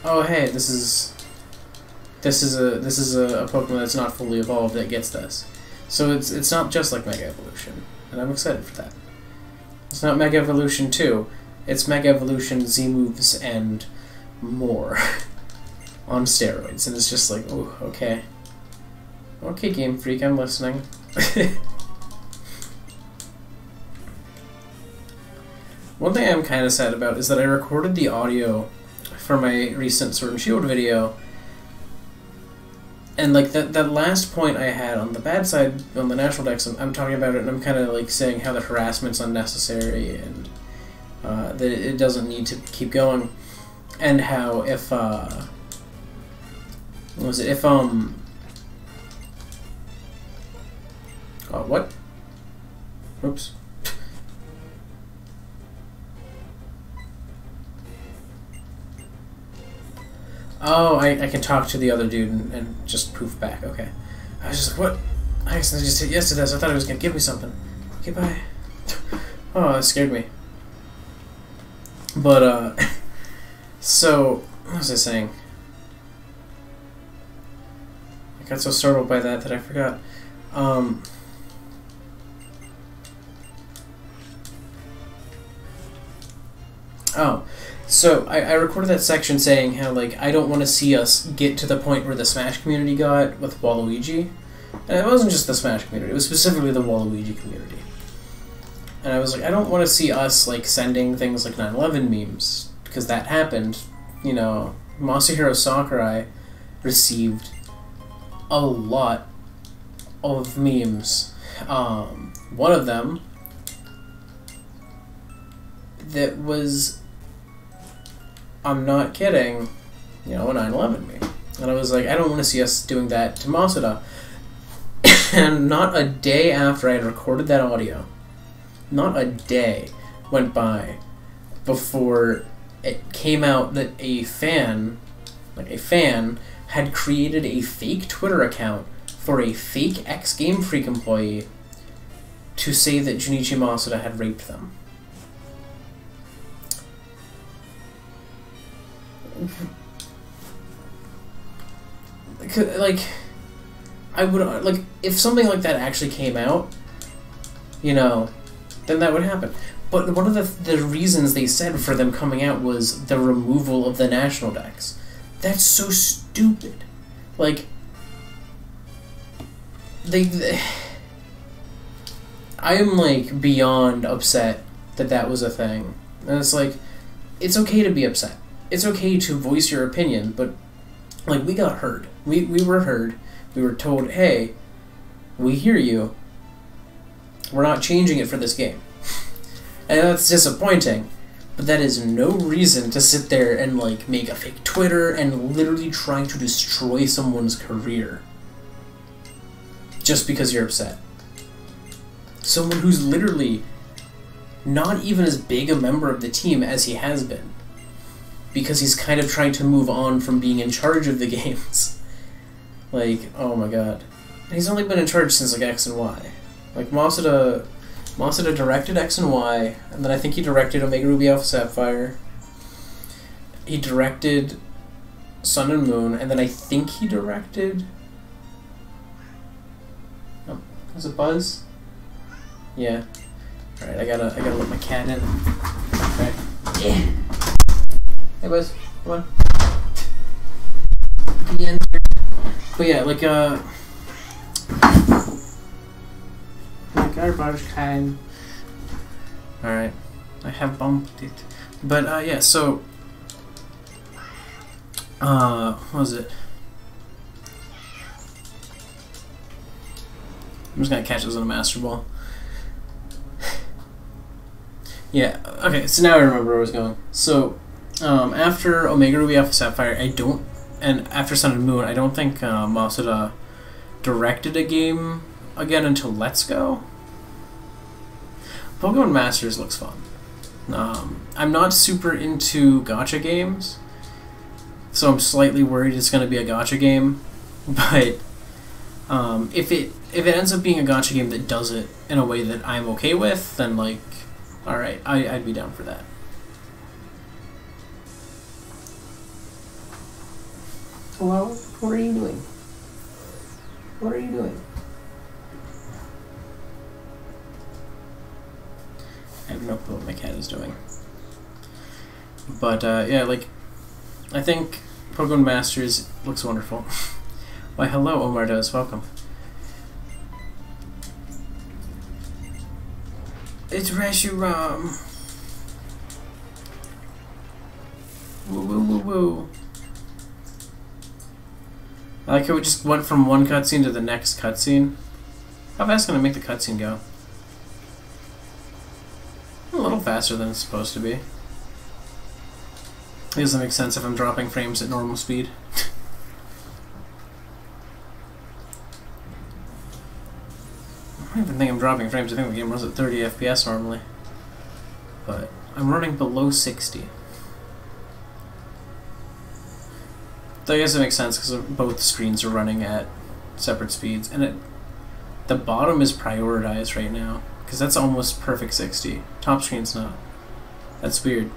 oh hey, this is a Pokemon that's not fully evolved that gets this. So it's not just like Mega Evolution, and I'm excited for that. It's not Mega Evolution 2, it's Mega Evolution Z moves and more on steroids, and it's just like, oh, okay. Okay, Game Freak, I'm listening. One thing I'm kind of sad about is that I recorded the audio for my recent Sword and Shield video, And like that last point I had on the bad side on the national decks, I'm talking about it, and I'm kind of like saying how the harassment's unnecessary and that it doesn't need to keep going, and how if what was it, if oh, what? Oops. Oh, I can talk to the other dude and just poof back. Okay. I was just like, what? I accidentally just hit yes to this. I thought he was going to give me something. Okay, bye. Oh, that scared me. But, so, what was I saying? I got so startled by that I forgot. Oh. So, I recorded that section saying how, like, I don't want to see us get to the point where the Smash community got with Waluigi. And it wasn't just the Smash community, it was specifically the Waluigi community. And I was like, I don't want to see us, like, sending things like 9/11 memes, because that happened. You know, Masahiro Sakurai received a lot of memes. One of them that was... I'm not kidding, you know, a 9/11 meme. And I was like, I don't want to see us doing that to Masuda. And not a day after I had recorded that audio, not a day went by before it came out that a fan had created a fake Twitter account for a fake Game Freak employee to say that Junichi Masuda had raped them. Like, I would, like, if something like that actually came out, you know, then that would happen. But one of the reasons they said for them coming out was the removal of the national decks. That's so stupid. Like, I am, like, beyond upset that was a thing. And it's like, it's okay to be upset. It's okay to voice your opinion, but, like, we got heard. We were heard. We were told, hey, we hear you. We're not changing it for this game. And that's disappointing, but that is no reason to sit there and, like, make a fake Twitter and literally try to destroy someone's career just because you're upset. Someone who's literally not even as big a member of the team as he has been, because he's kind of trying to move on from being in charge of the games. Like, oh my god. And he's only been in charge since, like, X and Y. Like, Masuda directed X and Y, and then I think he directed Omega Ruby Alpha Sapphire. He directed Sun and Moon, and then I think he directed... Oh, is it Buzz? Yeah. Alright, I gotta let my cat in. Okay. Yeah. Hey, Buzz. Come on. The end. But yeah, like, garbage time. Alright. I have bumped it. But, yeah, so... what was it? I'm just gonna catch this on a Master Ball. Yeah, okay, so now I remember where I was going. So, after Omega Ruby Alpha Sapphire, and after Sun and Moon, I don't think Masuda directed a game again until Let's Go. Pokemon Masters looks fun. I'm not super into gacha games, so I'm slightly worried it's going to be a gacha game. But if it ends up being a gacha game that does it in a way that I'm okay with, then, like, alright, I'd be down for that. Hello? What are you doing? What are you doing? I have no clue what my cat is doing. But, yeah, like, I think Pokemon Masters looks wonderful. Why, hello, Omar Does. Welcome. It's Reshiram. Woo woo woo woo. I like how we just went from one cutscene to the next cutscene. How fast can I make the cutscene go? A little faster than it's supposed to be. It doesn't make sense if I'm dropping frames at normal speed. I don't even think I'm dropping frames. I think the game runs at 30 FPS normally. But I'm running below 60. So I guess it makes sense because both screens are running at separate speeds. And the bottom is prioritized right now because that's almost perfect 60. Top screen's not. That's weird.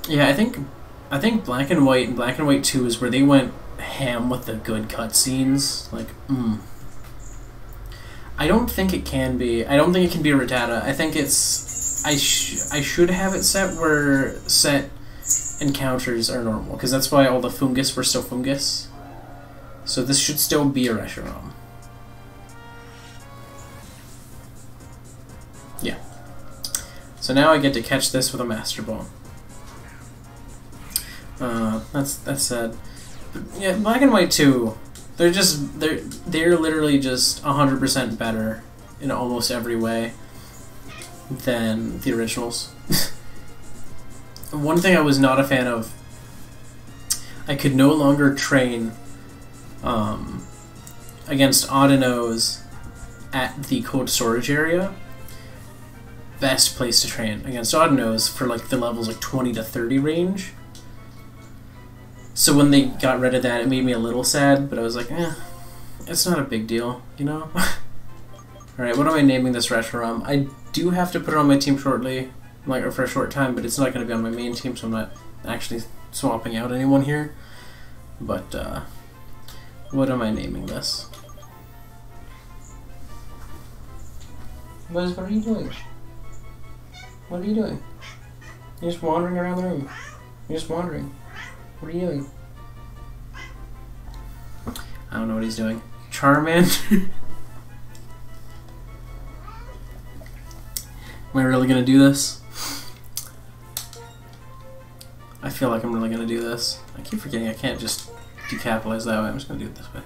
Yeah, I think Black and White and Black and White 2 is where they went ham with the good cutscenes. Like, I don't think it can be. I don't think it can be Rattata. I think it's. I should have it set where set encounters are normal, because that's why all the fungus were still fungus. So this should still be a Reshiram. Yeah. So now I get to catch this with a Master Ball. That's sad. But yeah, Black and White 2, they're literally just 100% better in almost every way than the originals. One thing I was not a fan of, I could no longer train against Audino's at the cold storage area. Best place to train against Audino's for like the levels like 20 to 30 range. So when they got rid of that, it made me a little sad, but I was like, it's not a big deal, you know? Alright, what am I naming this Reshiram? I do have to put it on my team shortly, like for a short time, but it's not going to be on my main team, so I'm not actually swapping out anyone here. But, what am I naming this? Buzz, what are you doing? What are you doing? You're just wandering around the room. You're just wandering. What are you doing? I don't know what he's doing. Charmander? Am I really gonna do this? I feel like I'm really gonna do this. I keep forgetting I can't just decapitalize that way. I'm just gonna do it this way.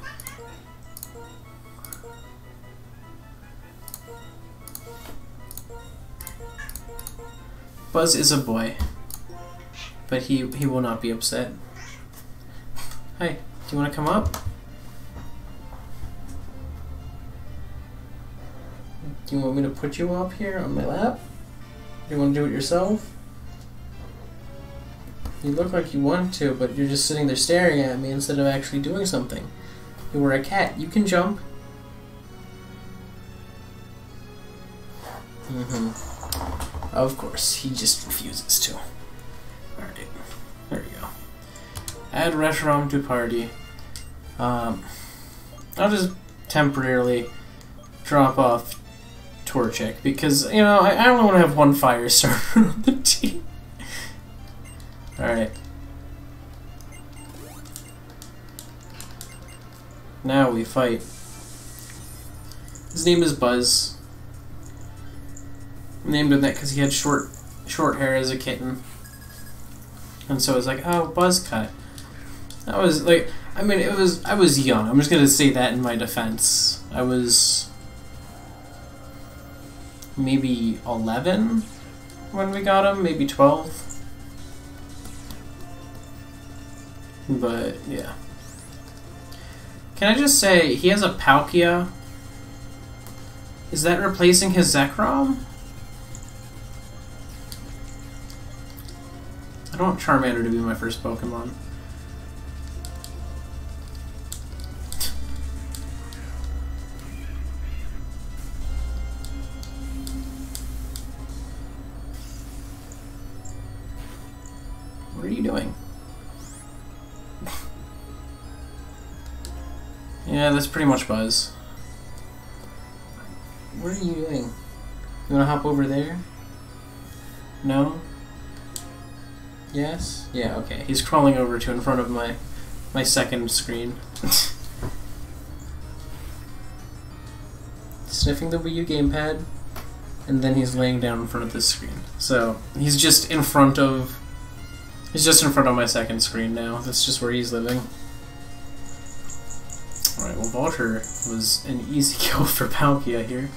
Buzz is a boy, but he will not be upset. Hey, do you want to come up? Do you want me to put you up here on my lap? Do you want to do it yourself? You look like you want to, but you're just sitting there staring at me instead of actually doing something. You were a cat. You can jump. Of course, he just refuses to. Alright, there we go. Add Reshiram to party. I'll just temporarily drop off Torchic because, you know, I only want to have one fire starter on the team. Alright. Now we fight. His name is Buzz. I named him that because he had short hair as a kitten. And so it's like, oh, buzz cut. That was like, I mean, I was young. I'm just gonna say that in my defense. I was maybe 11 when we got him, maybe 12. But yeah. Can I just say he has a Palkia? Is that replacing his Zekrom? I don't want Charmander to be my first Pokemon. What are you doing? Yeah, that's pretty much Buzz. What are you doing? You wanna hop over there? No? Yes? Yeah, okay. He's crawling over to in front of my second screen. Sniffing the Wii U gamepad, and then he's laying down in front of this screen. So, he's just in front of He's just in front of my second screen now. That's just where he's living. Alright, well, Vulture was an easy kill for Palkia here.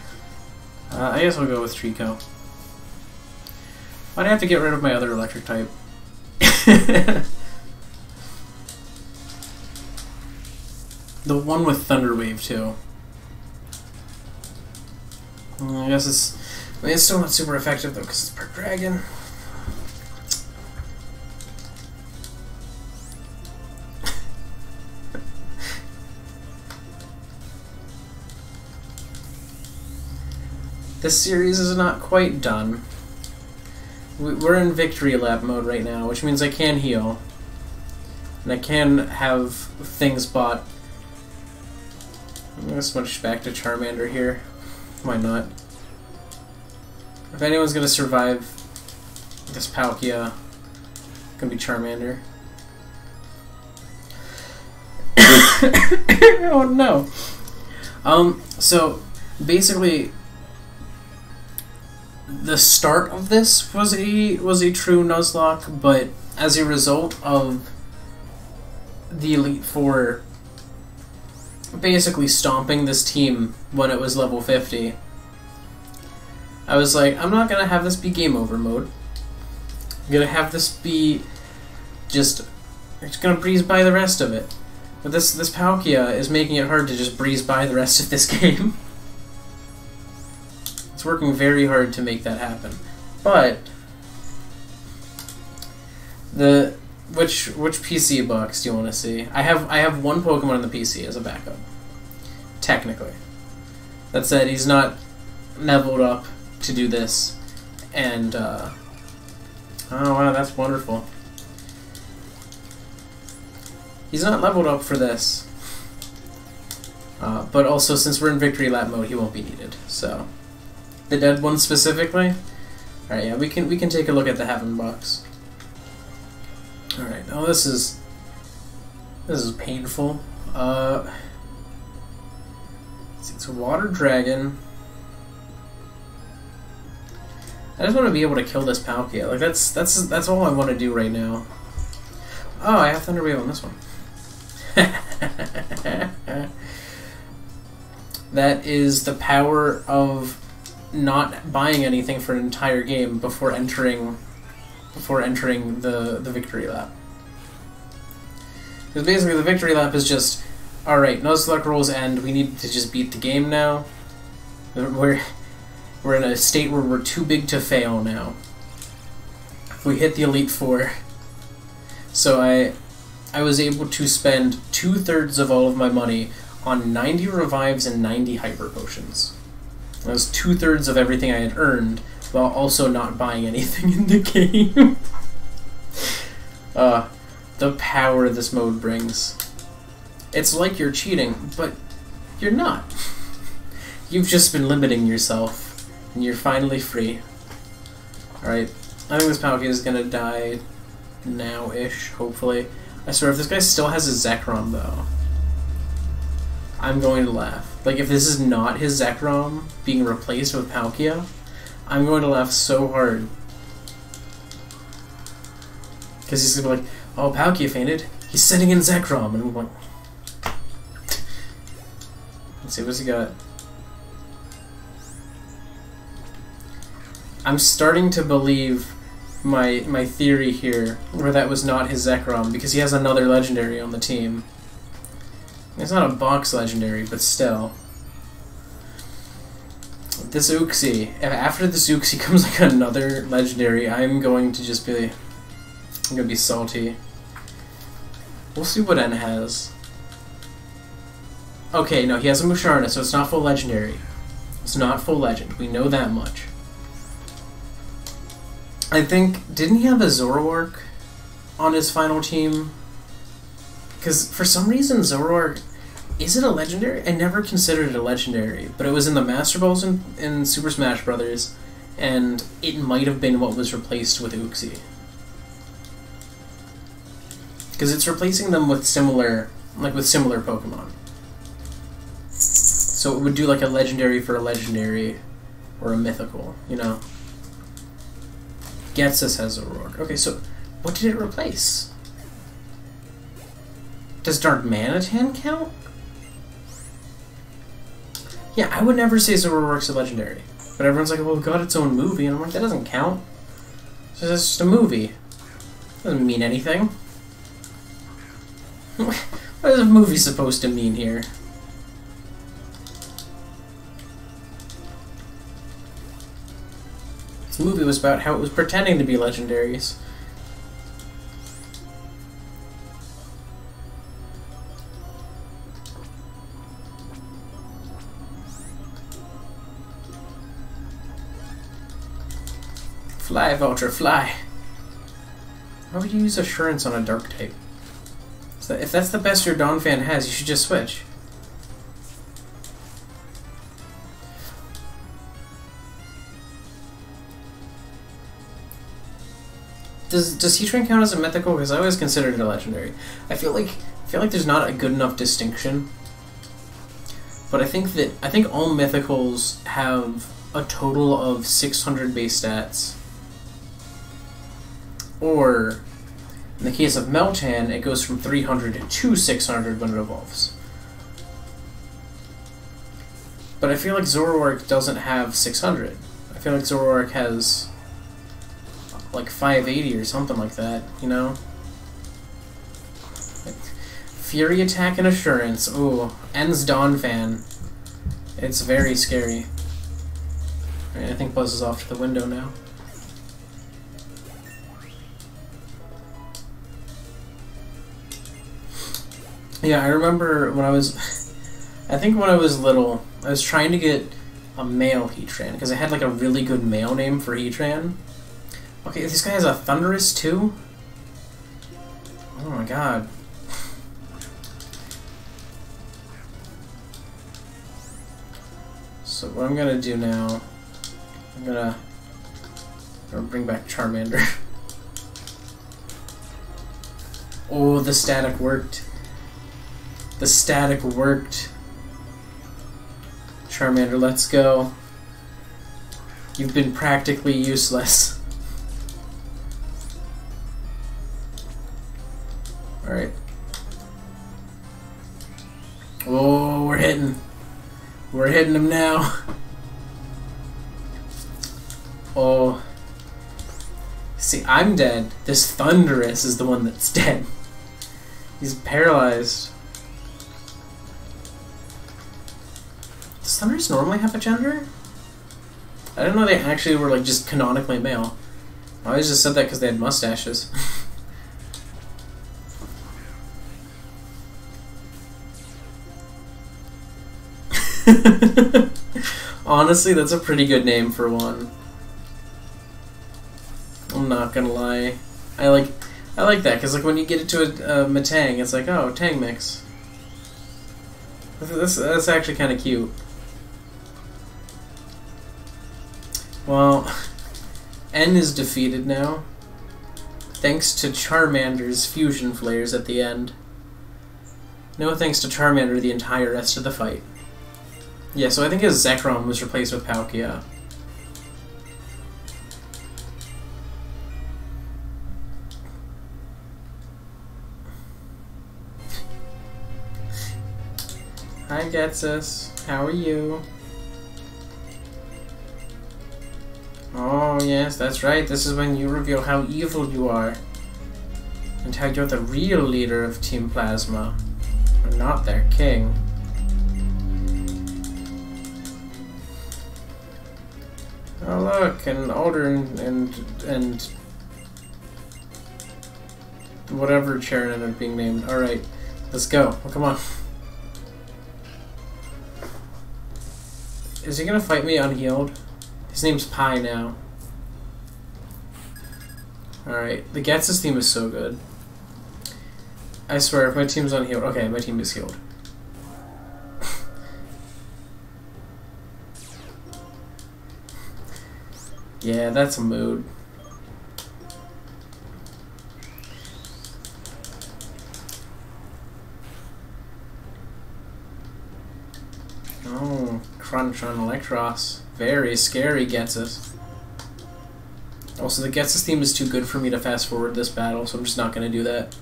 I guess I'll go with Treecko. Why'd I have to get rid of my other electric type? The one with Thunder Wave, too. I guess it's... I mean, it's still not super effective, though, because it's Perk Dragon. This series is not quite done. We're in Victory Lap mode right now, which means I can heal. And I can have things bought. I'm going to switch back to Charmander here. Why not? If anyone's going to survive this Palkia, it's going to be Charmander. Oh no! So, basically, the start of this was a true Nuzlocke, but as a result of the Elite Four basically stomping this team when it was level 50, I was like, I'm not gonna have this be game over mode. I'm gonna have this be just gonna breeze by the rest of it. But this Palkia is making it hard to just breeze by the rest of this game. It's working very hard to make that happen. But which PC box do you want to see? I have one Pokemon in the PC as a backup. Technically. That said, he's not leveled up to do this. And oh wow, that's wonderful. He's not leveled up for this. But also, since we're in Victory Lap mode, he won't be needed. So, the dead one specifically. All right, yeah, we can take a look at the Heaven box. All right, oh, this is painful. It's a Water Dragon. I just want to be able to kill this Palkia. Like that's all I want to do right now. Oh, I have Thunder Wave on this one. That is the power of not buying anything for an entire game before entering the Victory Lap. Because basically the Victory Lap is just, alright, Nuzlocke rules end, we need to just beat the game now. We're in a state where we're too big to fail now. We hit the Elite Four. So I was able to spend 2/3 of all of my money on 90 revives and 90 hyper potions. That was 2/3 of everything I had earned, while also not buying anything in the game. The power this mode brings. It's like you're cheating, but you're not. You've just been limiting yourself, and you're finally free. Alright, I think this Palkia is gonna die now-ish, hopefully. I swear, if this guy still has his Zekrom, though, I'm going to laugh. Like, if this is not his Zekrom being replaced with Palkia, I'm going to laugh so hard. Because he's going to be like, oh, Palkia fainted. He's sending in Zekrom. And I'm like, let's see, what's he got? I'm starting to believe my theory here, where that was not his Zekrom, because he has another legendary on the team. It's not a box legendary, but still. This Uxie, after this Uxie comes like another legendary, I'm going to just be, I'm gonna be salty. We'll see what N has. Okay, no, he has a Musharna, so it's not full legendary. It's not full legend, we know that much. I think, didn't he have a Zoroark on his final team? Because for some reason Zoroark, is it a legendary? I never considered it a legendary, but it was in the Master Balls in Super Smash Bros., and it might have been what was replaced with Uxie. Because it's replacing them with similar Pokemon. So it would do like a legendary for a legendary, or a mythical, you know? Getsus has Zoroark. Okay, so What did it replace? Does Dark Manatan count? Yeah, I would never say Zoroark's a legendary. But everyone's like, well, it got its own movie. And I'm like, that doesn't count. So it's just a movie. Doesn't mean anything. What is a movie supposed to mean here? This movie was about how it was pretending to be legendaries. Fly, Vulture, fly! Why would you use Assurance on a Dark type? So if that's the best your Donphan has, you should just switch. Does Heatran count as a mythical? Because I always considered it a legendary. I feel like there's not a good enough distinction. But I think all mythicals have a total of 600 base stats. Or in the case of Meltan, it goes from 300 to 600 when it evolves. But I feel like Zoroark doesn't have 600. I feel like Zoroark has like 580 or something like that, you know? Like, Fury Attack and Assurance. Ooh, ends Donphan. It's very scary. Alright, I think Buzz is off to the window now. Yeah, I remember when I was... I think when I was little, I was trying to get a male Heatran, because I had like a really good male name for Heatran. Okay, this guy has a Thundurus too? Oh my god. So what I'm gonna do now, I'm gonna bring back Charmander. Oh, the static worked. The static worked. Charmander, let's go. You've been practically useless. Alright. Oh, we're hitting. We're hitting him now. Oh. See, I'm dead. This Thundurus is the one that's dead. He's paralyzed. Does Thundurus normally have a gender? I didn't know they actually were like just canonically male. I always just said that because they had mustaches. Honestly, that's a pretty good name for one. I'm not gonna lie. I like that because like when you get into a Metang, it's like, oh, Tang mix. That's actually kind of cute. Well, N is defeated now, thanks to Charmander's fusion flares at the end. No thanks to Charmander the entire rest of the fight. Yeah, so I think his Zekrom was replaced with Palkia. Hi, Getsus. How are you? Oh, yes, that's right. This is when you reveal how evil you are. And how you're the real leader of Team Plasma. Or not their king. Oh, look, and Alder and whatever Charon ended up being named. Alright, let's go. Oh, come on. Is he gonna fight me unhealed? His name's Pi now. Alright, the Getsus theme is so good. I swear, if my team's unhealed... Okay, my team is healed. Yeah, that's a mood. Oh, crunch on Electros. Very scary, gets us. Also, the Getsus theme is too good for me to fast forward this battle, so I'm just not going to do that.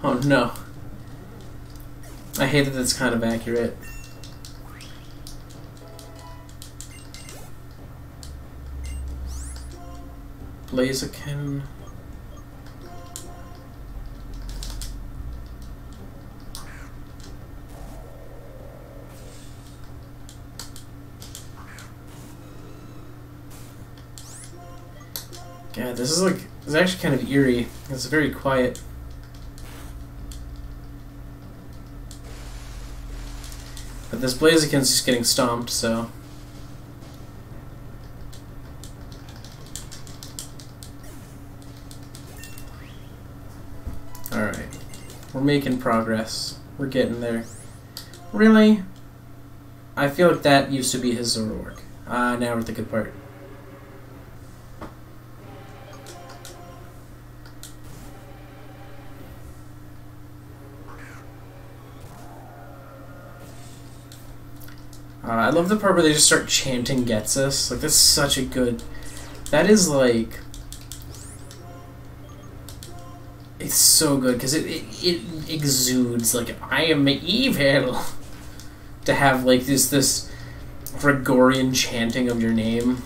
Oh no. I hate that that's kind of accurate. Blaziken. Yeah, this is actually kind of eerie. It's very quiet. But this Blaziken's just getting stomped, so. Alright. We're making progress. We're getting there. Really? I feel like that used to be his Zoroark. Now we're at the good part. I love the part where they just start chanting Getsus. Like, that's such a good... That is, like... It's so good, because it exudes, like, I am evil! To have, like, this Gregorian chanting of your name.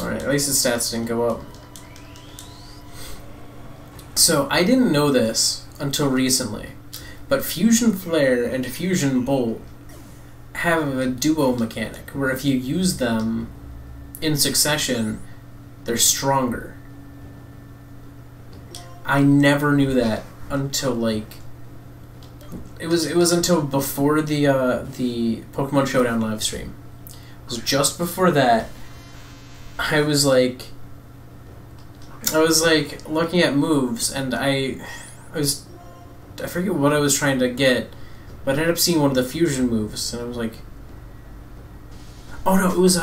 Alright, at least his stats didn't go up. So, I didn't know this until recently. But Fusion Flare and Fusion Bolt have a duo mechanic, where if you use them in succession, they're stronger. I never knew that until, like... It was until before the Pokemon Showdown livestream. It was just before that, I was looking at moves, and I forget what I was trying to get, but I ended up seeing one of the fusion moves, and I was like, oh no, it was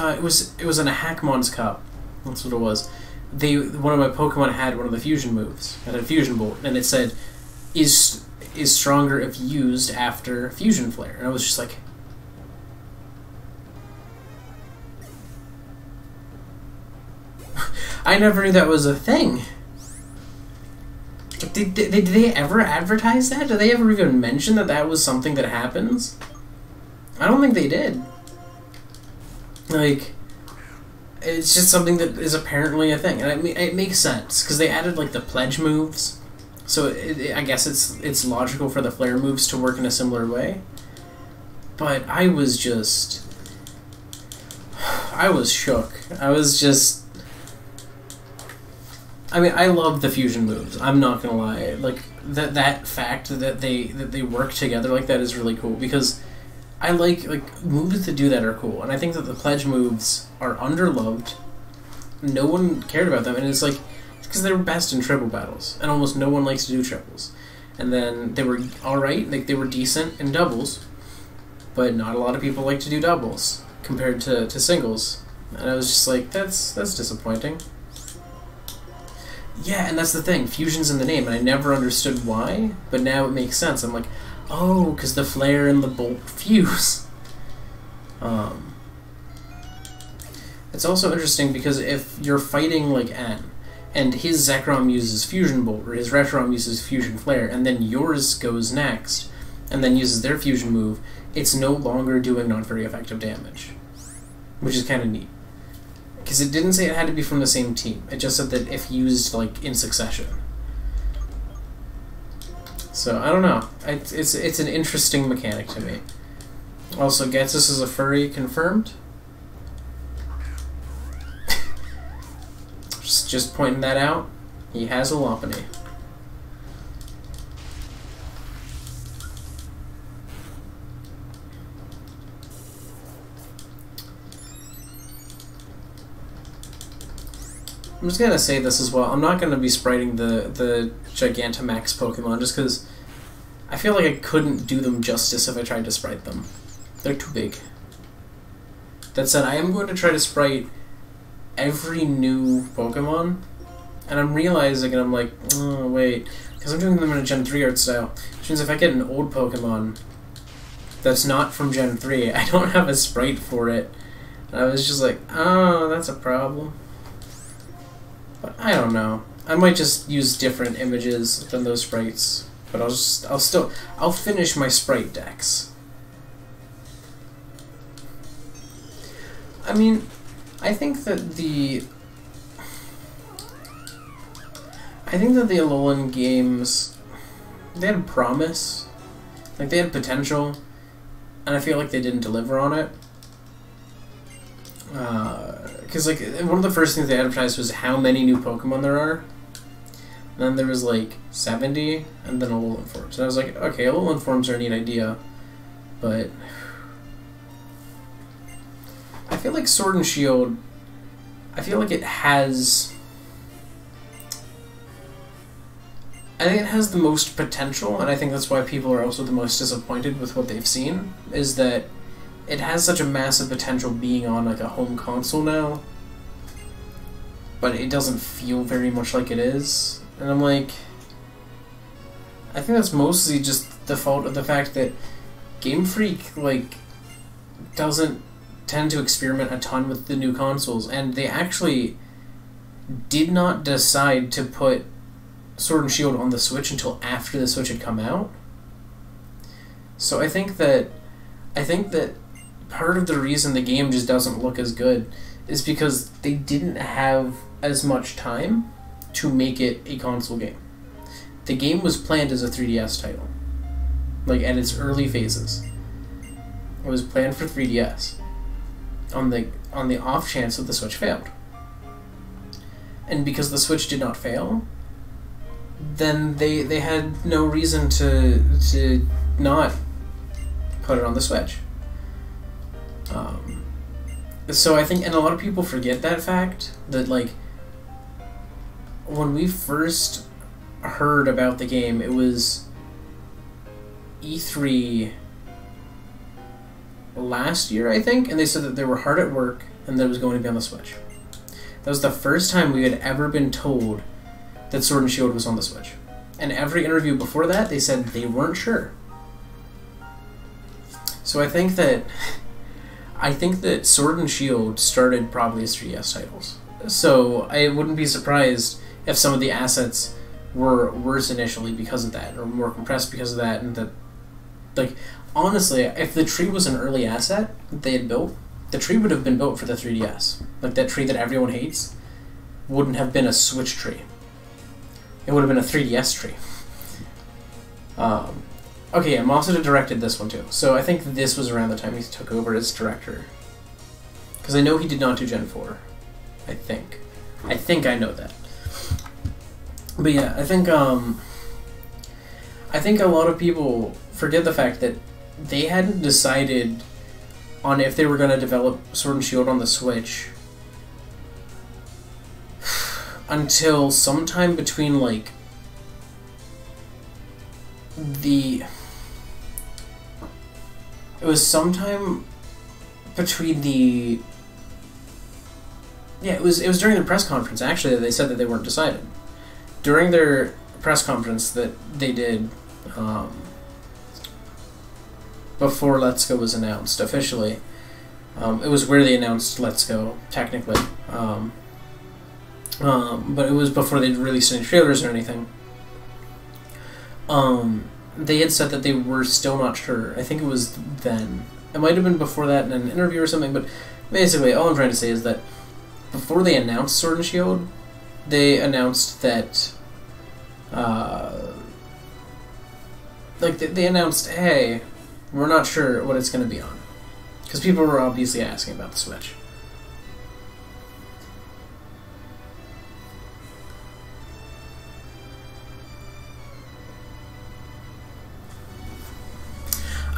in a Hackmon's Cup. That's what it was. One of my Pokemon had one of the fusion moves. It had a Fusion Bolt, and it said, is stronger if used after Fusion Flare, and I was just like, I never knew that was a thing. Did they ever advertise that? Did they ever even mention that that was something that happens? I don't think they did. Like, it's just something that is apparently a thing, and it makes sense because they added like the pledge moves, so I guess it's logical for the flare moves to work in a similar way. But I was shook. I was just. I mean, I love the fusion moves. I'm not gonna lie. Like that fact that they work together like that is really cool, because I like moves that do that are cool, and I think that the pledge moves are underloved. No one cared about them, and it's like because they were best in triple battles, and almost no one likes to do triples. And then they were all right, like they were decent in doubles, but not a lot of people like to do doubles compared to singles. And I was just like, that's disappointing. Yeah, and that's the thing. Fusion's in the name, and I never understood why, but now it makes sense. I'm like, oh, because the flare and the bolt fuse. It's also interesting because if you're fighting like N, and his Zekrom uses Fusion Bolt, or his Reshiram uses Fusion Flare, and then yours goes next, and then uses their fusion move, it's no longer doing not very effective damage, which is kind of neat. Because it didn't say it had to be from the same team. It just said that if used, like, in succession. So, I don't know. It's an interesting mechanic to me. Also, Getsus is a furry, confirmed. just pointing that out. He has a Lopunny. I'm just gonna say this as well. I'm not gonna be spriting the Gigantamax Pokemon just because I feel like I couldn't do them justice if I tried to sprite them. They're too big. That said, I am going to try to sprite every new Pokemon, and I'm realizing, and I'm like, oh wait, because I'm doing them in a Gen 3 art style, which means if I get an old Pokemon, that's not from Gen 3. I don't have a sprite for it. And I was just like, oh, that's a problem. But I don't know. I might just use different images than those sprites. But I'll finish my sprite decks. I mean, I think that the Alolan games, they had promise, like they had potential, and I feel like they didn't deliver on it. Because like one of the first things they advertised was how many new Pokemon there are. And then there was like 70, and then Alolan forms. And I was like, okay, Alolan forms are a neat idea, but I feel like Sword and Shield, I feel like it has, I think it has the most potential, and I think that's why people are also the most disappointed with what they've seen, is that it has such a massive potential being on like a home console now, but it doesn't feel very much like it is. And I'm like, I think that's mostly just the fault of the fact that Game Freak like doesn't tend to experiment a ton with the new consoles, and they actually did not decide to put Sword and Shield on the Switch until after the Switch had come out. So I think that part of the reason the game just doesn't look as good is because they didn't have as much time to make it a console game. The game was planned as a 3DS title, like at its early phases. It was planned for 3DS. On the off chance that the Switch failed, and because the Switch did not fail, then they had no reason to not put it on the Switch. So I think, and a lot of people forget that fact, that like when we first heard about the game, it was E3 last year, I think, and they said that they were hard at work and that it was going to be on the Switch. That was the first time we had ever been told that Sword and Shield was on the Switch. And every interview before that, they said they weren't sure. So I think that Sword and Shield started probably as 3DS titles. So I wouldn't be surprised if some of the assets were worse initially because of that, or more compressed because of that, and that, like, honestly, if the tree was an early asset that they had built, the tree would have been built for the 3DS. Like, that tree that everyone hates wouldn't have been a Switch tree. It would have been a 3DS tree. Okay, yeah, Masuda directed this one too. So I think this was around the time he took over as director. Because I know he did not do Gen 4. I think I know that. But yeah, I think a lot of people forget the fact that they hadn't decided on if they were going to develop Sword and Shield on the Switch until sometime between like it was sometime between the it was during the press conference actually that they said that they weren't decided. During their press conference that they did before Let's Go was announced officially, it was where they announced Let's Go technically, but it was before they'd released any trailers or anything. They had said that they were still not sure. I think it was then. It might have been before that in an interview or something, but basically all I'm trying to say is that before they announced Sword and Shield, they announced that they announced, hey, we're not sure what it's going to be on. Because people were obviously asking about the Switch.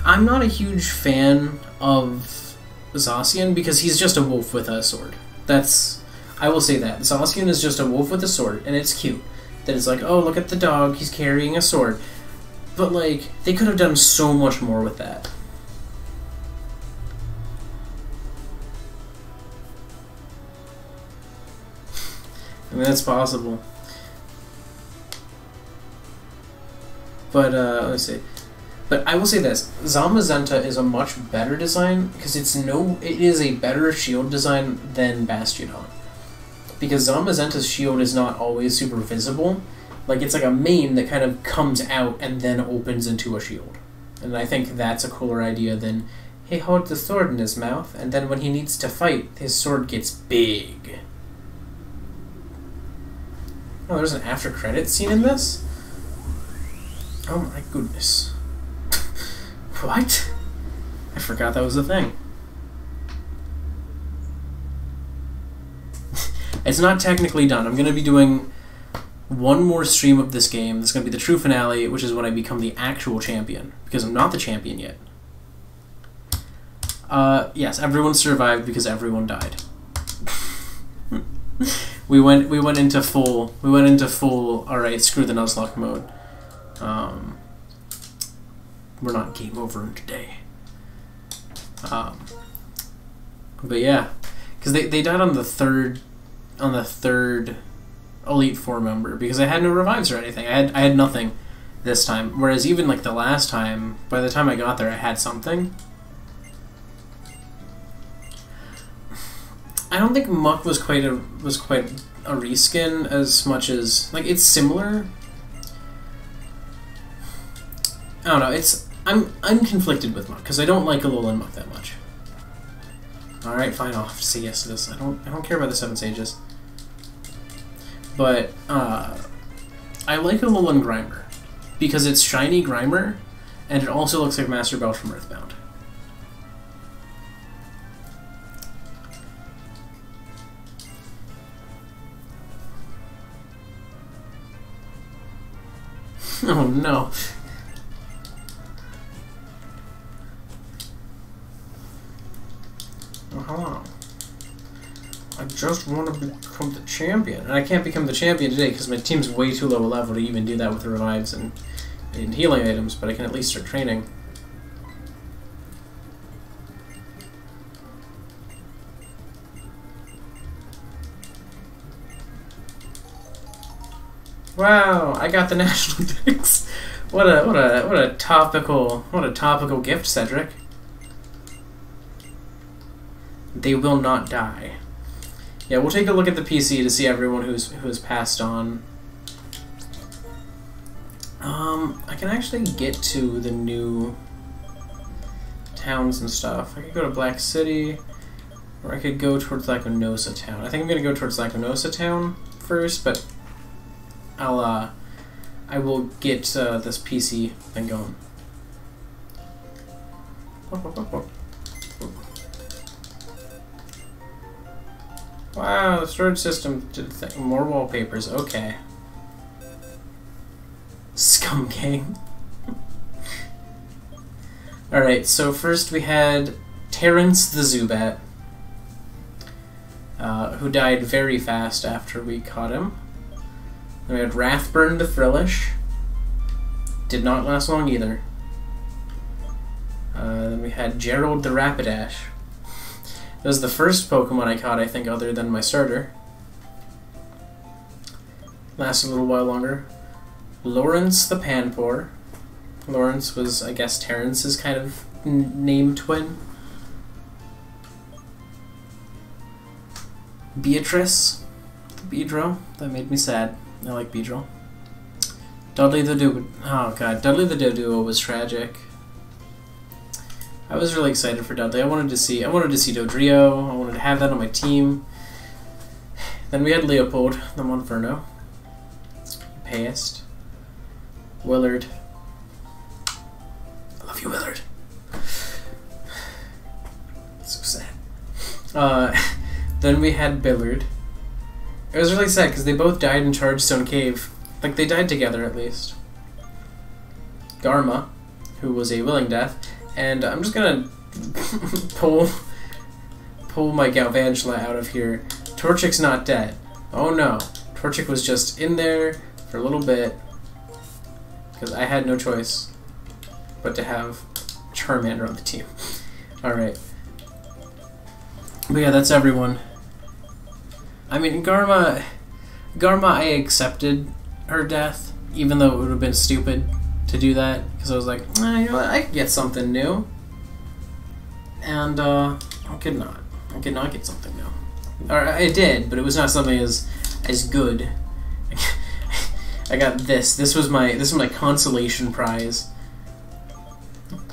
I'm not a huge fan of Zacian because he's just a wolf with a sword. I will say that. Zacian is just a wolf with a sword, and it's cute. That it's like, oh, look at the dog, he's carrying a sword. But, like, they could have done so much more with that. I mean, that's possible. But, let's see. But I will say this, Zamazenta is a much better design, because it is a better shield design than Bastiodon. Because Zamazenta's shield is not always super visible. Like, it's like a mane that kind of comes out and then opens into a shield. And I think that's a cooler idea than, he holds the sword in his mouth, and then when he needs to fight, his sword gets big. Oh, there's an after-credits scene in this? Oh my goodness. What? I forgot that was a thing. It's not technically done. I'm going to be doing one more stream of this game. This is going to be the true finale, which is when I become the actual champion. Because I'm not the champion yet. Yes, everyone survived because everyone died. we went into full, alright, screw the Nuzlocke mode. We're not game over today. But yeah, because they died on the third Elite Four member, because I had no revives or anything. I had nothing this time. Whereas even like the last time, by the time I got there, I had something. I don't think Muck was quite a reskin as much as, like, it's similar. I don't know. I'm conflicted with Muck because I don't like Alolan Muck that much. All right, fine. I'll have to say yes to this. I don't care about the 7 Sages. But I like Alolan Grimer because it's shiny Grimer, and it also looks like Master Bell from Earthbound. Oh no. Oh, hello. I just want to become the champion. And I can't become the champion today because my team's way too low a level to even do that with the revives and healing items, but I can at least start training. Wow, I got the national picks. What a topical gift, Cedric. They will not die. Yeah, we'll take a look at the PC to see everyone who's passed on. I can actually get to the new towns and stuff. I could go to Black City, or I could go towards Lacunosa Town. I think I'm gonna go towards Lacunosa Town first, but I will get this PC thing going. Wow, the storage system did more wallpapers. Okay. Scum Gang. Alright, so first we had Terrence the Zubat, who died very fast after we caught him. Then we had Rathburn the Frillish. Did not last long either. Then we had Gerald the Rapidash. That was the first Pokemon I caught, I think, other than my starter. Lasted a little while longer. Lawrence the Panpour. Lawrence was, I guess, Terrence's kind of name twin. Beatrice the Beedrill. That made me sad. I like Beedrill. Dudley the Doduo. Oh god, Dudley the Doduo was tragic. I was really excited for Dudley. I wanted to see Dodrio. I wanted to have that on my team. Then we had Leopold, the Monferno. Passed. Willard. I love you, Willard. So sad. Then we had Billard. It was really sad because they both died in Chargestone Cave. Like, they died together at least. Garma, who was a Willing Death. And I'm just gonna pull my Galvantula out of here. Torchic's not dead. Oh no. Torchic was just in there for a little bit because I had no choice but to have Charmander on the team. Alright. But yeah, that's everyone. I mean, Garma, I accepted her death, even though it would have been stupid to do that because I was like, you know what, I could get something new, and I could not get something new. Or I did, but it was not something as good. I got this. This was my consolation prize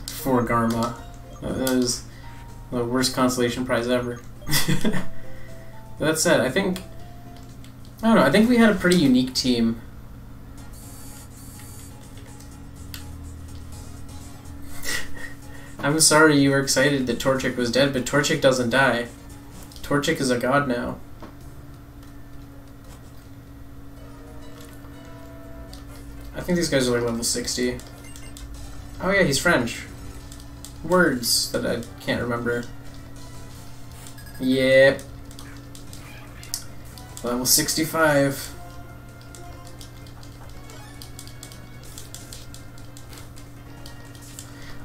for Garma. That was the worst consolation prize ever. That said, I don't know, I think we had a pretty unique team. I'm sorry you were excited that Treecko was dead, but Treecko doesn't die. Treecko is a god now. I think these guys are like level 60. Oh yeah, he's French. Words that I can't remember. Yep. Level 65.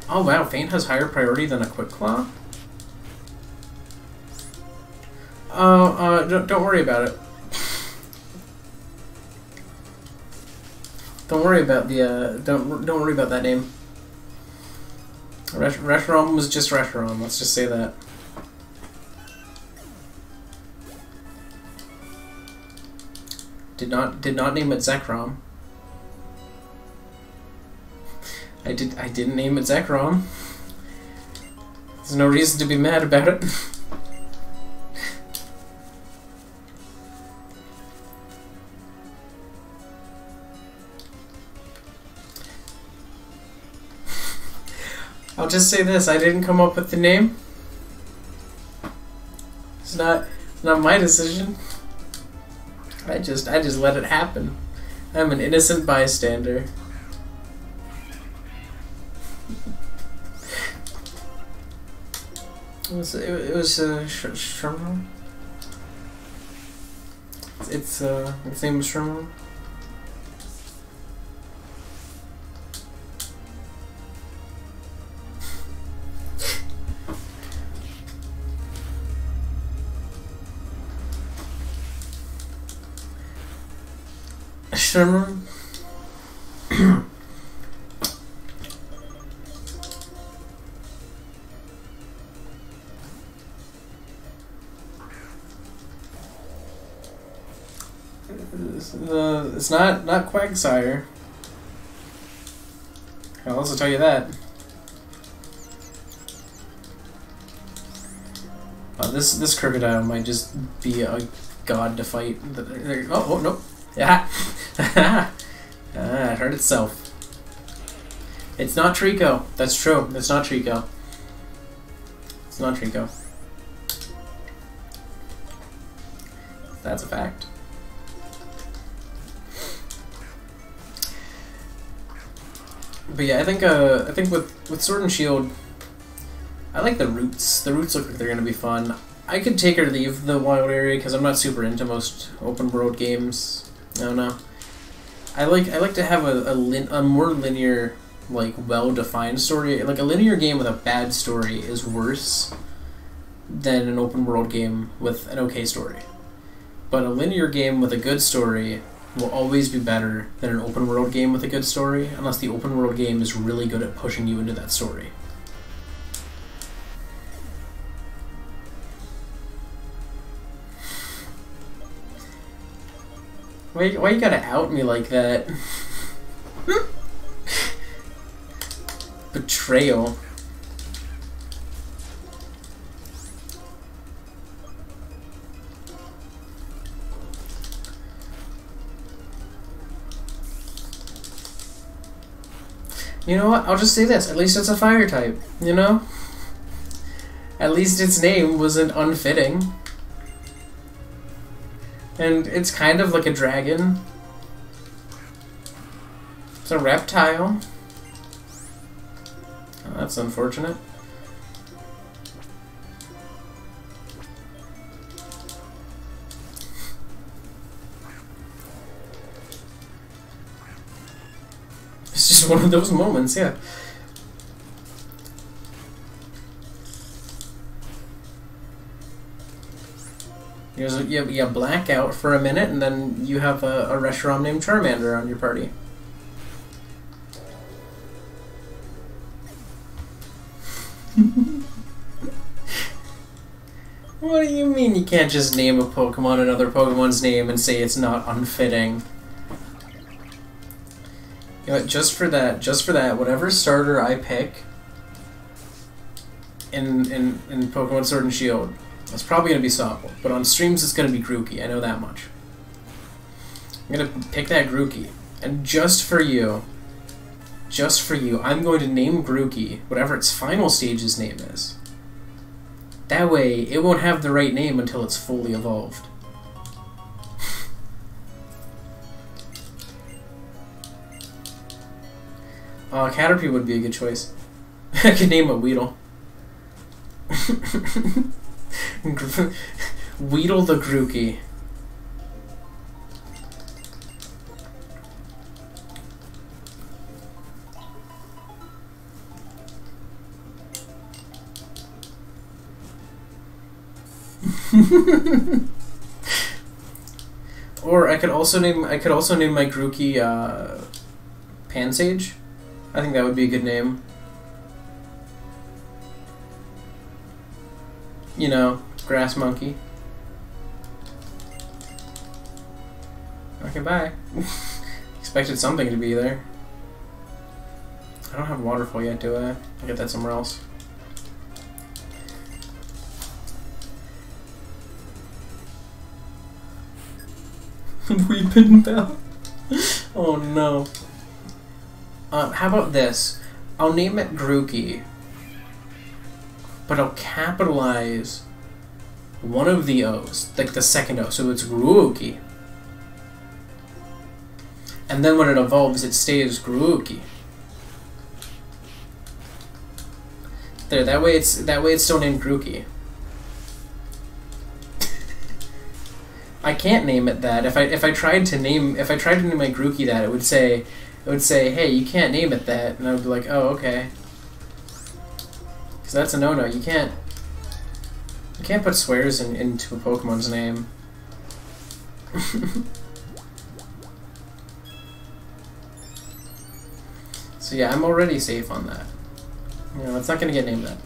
Oh wow, Feint has higher priority than a Quick Claw? Oh, don't worry about it. Don't worry about the, don't worry about that name. Reshiram was just Reshiram, let's just say that. Did not name it Zekrom. I didn't name it Zekrom. There's no reason to be mad about it. I'll just say this, I didn't come up with the name. It's not my decision. I just let it happen. I'm an innocent bystander. It was Sherman. Its name was Sherman. Sherman. It's not Quagsire. I'll also tell you that. This crocodile might just be a god to fight. Oh no! Yeah, it hurt itself. It's not Treecko. That's true. It's not Treecko. It's not Treecko. That's a fact. But yeah, I think with Sword and Shield, I like the roots. The roots look like they're gonna be fun. I could take or leave the wild area because I'm not super into most open world games. I don't know. I like to have a more linear, like well-defined story. Like a linear game with a bad story is worse than an open world game with an okay story. But a linear game with a good story will always be better than an open world game with a good story, unless the open world game is really good at pushing you into that story. Why you gotta out me like that? Betrayal. You know what? I'll just say this. At least it's a fire type, you know? At least its name wasn't unfitting. And it's kind of like a dragon. It's a reptile. Oh, that's unfortunate. It's just one of those moments, yeah. You black out for a minute, and then you have a Reshiram named Charmander on your party. What do you mean you can't just name a Pokemon another Pokemon's name and say it's not unfitting? You know what, just for that, whatever starter I pick in Pokemon Sword and Shield, it's probably going to be Sobble. But on streams it's going to be Grookey, I know that much. I'm going to pick that Grookey. And just for you, I'm going to name Grookey whatever its final stage's name is. That way, it won't have the right name until it's fully evolved. Caterpie would be a good choice. I could name it Weedle. Weedle the Grookey. Or I could also name my Grookey Pansage. I think that would be a good name. You know, grass monkey. Okay, bye. Expected something to be there. I don't have waterfall yet, do I? I'll get that somewhere else. Weeping Bell. Oh no. How about this? I'll name it Grookey, but I'll capitalize one of the O's, like the second O, so it's Grookey. And then when it evolves, it stays Grookey. There, that way it's still named Grookey. I can't name it that. If I tried to name my Grookey that, it would say, hey, you can't name it that, and I would be like, oh, okay. Because that's a no-no. You can't put swears into a Pokemon's name. So yeah, I'm already safe on that. You know, it's not gonna get named that.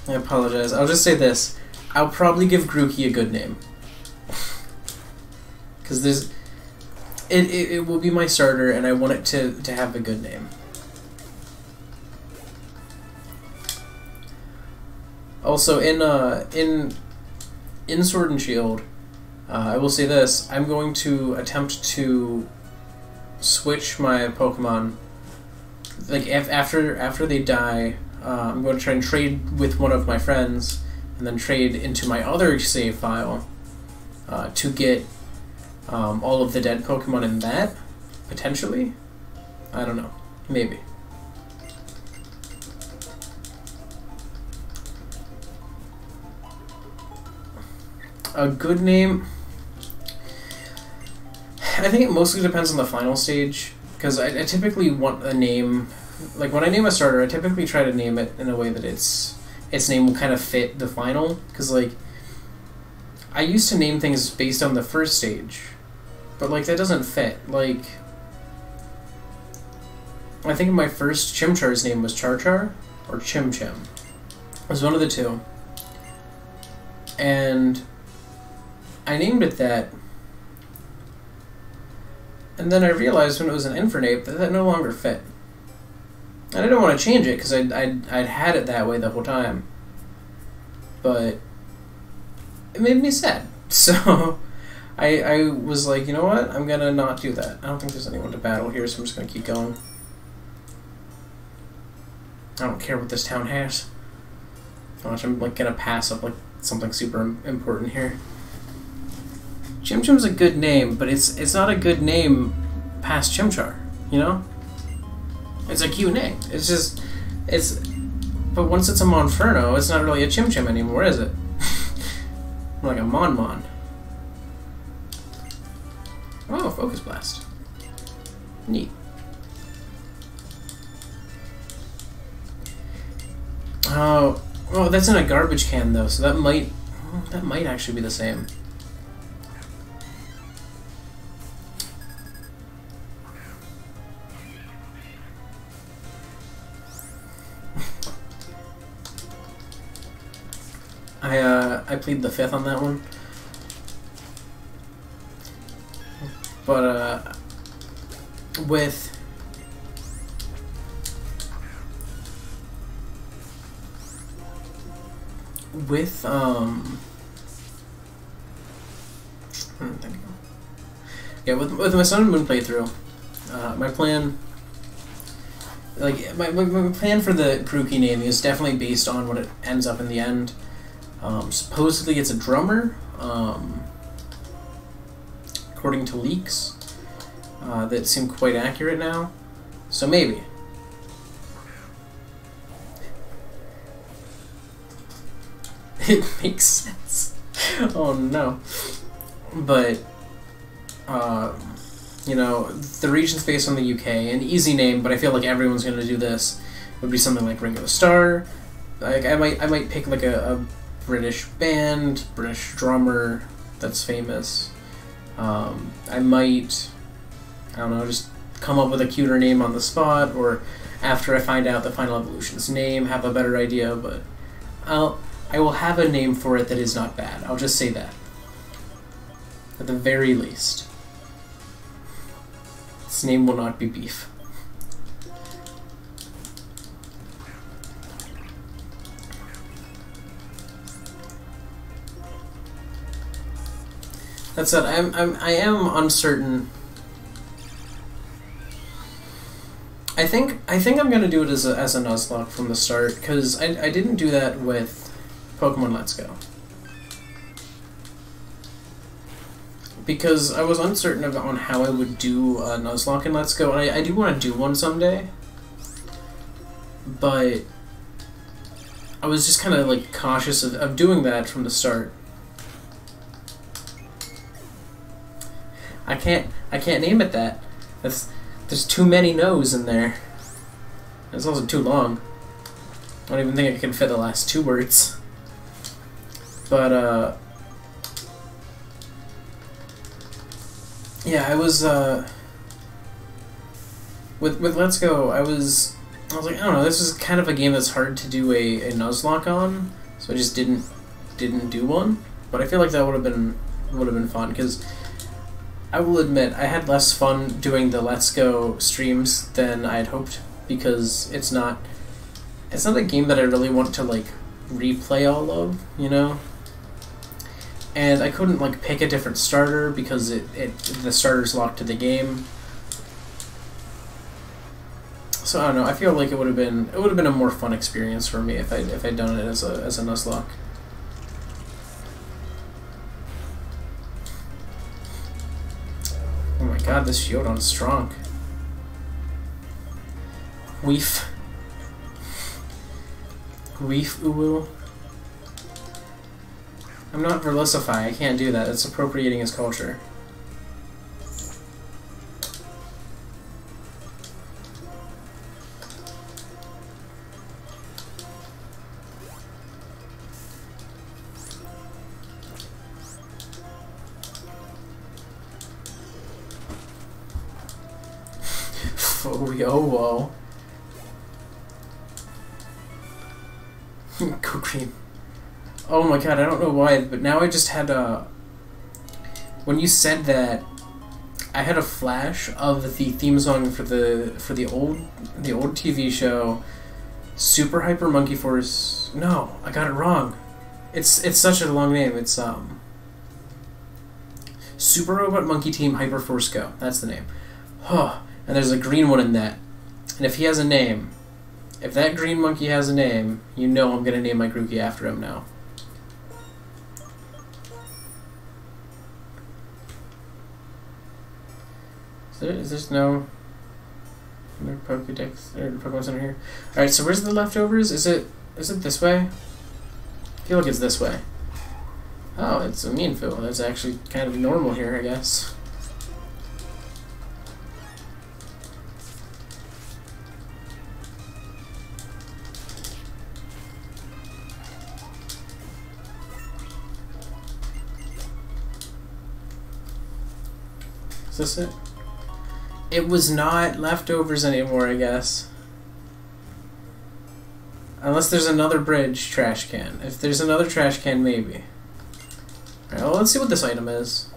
I apologize. I'll just say this. I'll probably give Grookey a good name. Because it will be my starter, and I want it to have a good name. Also, in Sword and Shield, I will say this. I'm going to attempt to switch my Pokemon. Like, after they die, I'm going to try and trade with one of my friends, and then trade into my other save file to get all of the dead Pokemon in that, potentially. I don't know. Maybe. A good name... I think it mostly depends on the final stage, because I typically want a name... Like, when I name a starter, I typically try to name it in a way that its name will kind of fit the final, because, like, I used to name things based on the first stage, but, like, that doesn't fit. Like, I think my first Chimchar's name was Char or Chim Chim. It was one of the two. And I named it that, and then I realized when it was an Infernape that no longer fit. And I didn't want to change it because I'd had it that way the whole time. But it made me sad. So I was like, you know what? I'm going to not do that. I don't think there's anyone to battle here, so I'm just going to keep going. I don't care what this town has. Watch, I'm like going to pass up like something super important here. Chim Chim's a good name, but it's not a good name past Chimchar, you know? It's a cute name. It's just, but once it's a Monferno, it's not really a Chim Chim anymore, is it? Like a Mon. Oh, Focus Blast. Neat. Oh, that's in a garbage can though, so that might actually be the same. I plead the fifth on that one. But with yeah, with my Sun and Moon playthrough, my plan, like my plan for the Grookey naming is definitely based on what it ends up in the end. Supposedly it's a drummer, according to leaks that seem quite accurate now, so maybe. It makes sense. Oh no. But you know, the region's based on the UK. An easy name, but I feel like everyone's gonna do this, would be something like Ringo Starr. Like I might pick like a British band, British drummer that's famous. I might, I don't know, just come up with a cuter name on the spot, or after I find out the Final Evolution's name, have a better idea, but I will have a name for it that is not bad. I'll just say that. At the very least. Its name will not be Beef. That said, I am uncertain. I think I'm gonna do it as a Nuzlocke from the start, because I didn't do that with Pokemon Let's Go. Because I was uncertain on how I would do a Nuzlocke in Let's Go, and I do want to do one someday, but I was just kind of like cautious of doing that from the start. I can't name it that. There's too many no's in there. It's also too long. I don't even think I can fit the last 2 words. But yeah, I was with Let's Go. I was like, I don't know. This is kind of a game that's hard to do a Nuzlocke on, so I just didn't do one. But I feel like that would have been fun, because I will admit I had less fun doing the Let's Go streams than I had hoped, because it's not a game that I really want to like replay all of, you know. And I couldn't like pick a different starter because the starter's locked to the game. So I don't know. I feel like it would have been a more fun experience for me if I'd done it as a Nuzlocke. Oh my god, this Shiodon's strong. Weef Uwu. I'm not Verlicify, I can't do that. It's appropriating his culture. Whoa. Go Cream. Oh my god, I don't know why, but now I just had a... When you said that, I had a flash of the theme song for the old TV show, Super Hyper Monkey Force... No, I got it wrong. It's such a long name. It's Super Robot Monkey Team Hyper Force Go. That's the name. Huh. And there's a green one in that. And if he has a name, if that green monkey has a name, you know I'm gonna name my Grookey after him now. Is there no Pokédex or Pokemon Center here? Alright, so where's the leftovers? Is it this way? I feel like it's this way. Oh, it's a Mienfoo. That's actually kind of normal here, I guess. Is this it? It was not leftovers anymore, I guess. Unless there's another bridge trash can. If there's another trash can, maybe. Alright, well, let's see what this item is.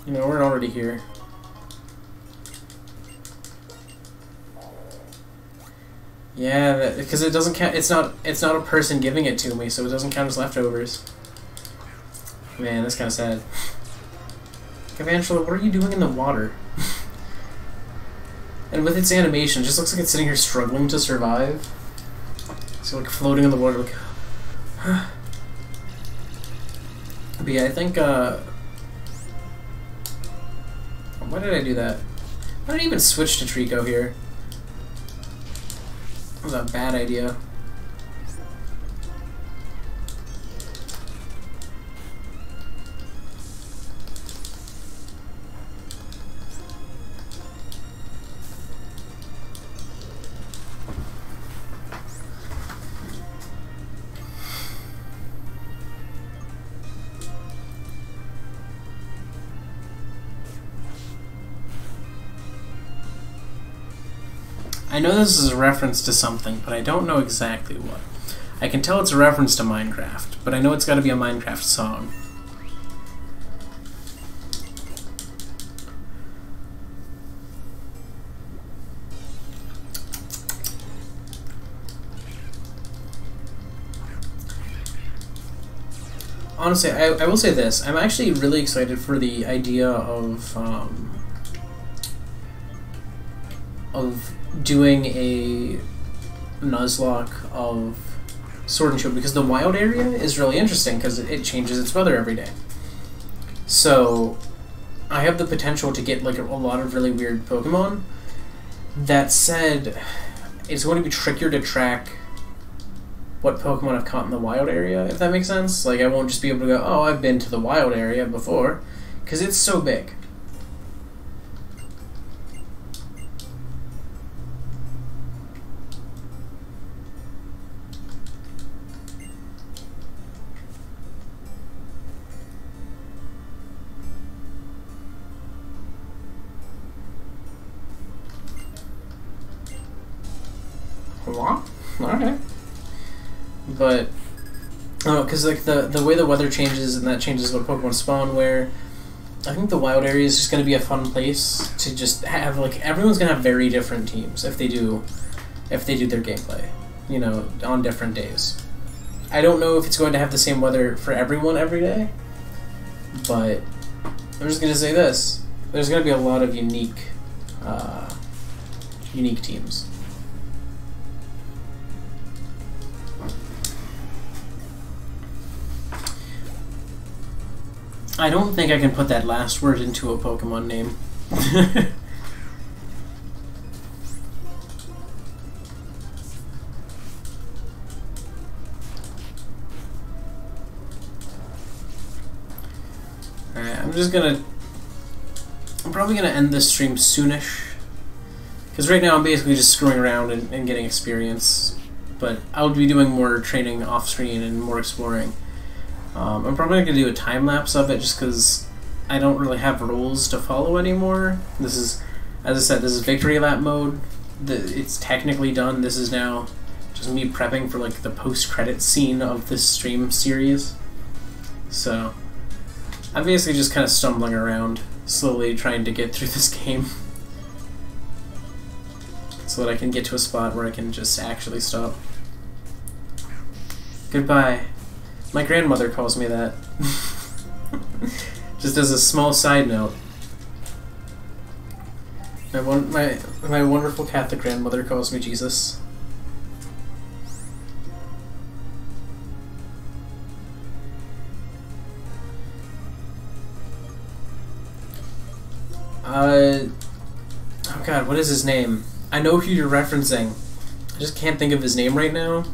You know, we're already here. Yeah, because it doesn't count. It's not a person giving it to me, so it doesn't count as leftovers. Man, that's kind of sad. Evangela, what are you doing in the water? And with its animation, it just looks like it's sitting here struggling to survive. So like floating in the water, like. But yeah, I think. Why did I do that? Why did I even switch to Treecko here? That was a bad idea. I know this is a reference to something, but I don't know exactly what. I can tell it's a reference to Minecraft, but I know it's got to be a Minecraft song. Honestly, I will say this. I'm actually really excited for the idea of doing a Nuzlocke of Sword and Shield, because the wild area is really interesting because it changes its weather every day. So I have the potential to get like a lot of really weird Pokemon. That said, it's going to be trickier to track what Pokemon I've caught in the wild area, if that makes sense. Like, I won't just be able to go, oh, I've been to the wild area before, because it's so big. Okay. But, because like the way the weather changes, and that changes what Pokemon spawn where, I think the wild area is just going to be a fun place to just have, like, everyone's going to have very different teams if they do their gameplay, you know, on different days. I don't know if it's going to have the same weather for everyone every day, but I'm just going to say this. There's going to be a lot of unique teams. I don't think I can put that last word into a Pokemon name. Alright, I'm probably gonna end this stream soonish. Because right now I'm basically just screwing around and getting experience. But I'll be doing more training off screen and more exploring. I'm probably going to do a time-lapse of it just because I don't really have rules to follow anymore. This is, as I said, this is victory lap mode. It's technically done. This is now just me prepping for like the post-credit scene of this stream series. So I'm basically just kind of stumbling around, slowly trying to get through this game so that I can get to a spot where I can just actually stop. Goodbye. My grandmother calls me that. Just as a small side note. My wonderful Catholic grandmother calls me Jesus. Oh god, what is his name? I know who you're referencing. I just can't think of his name right now.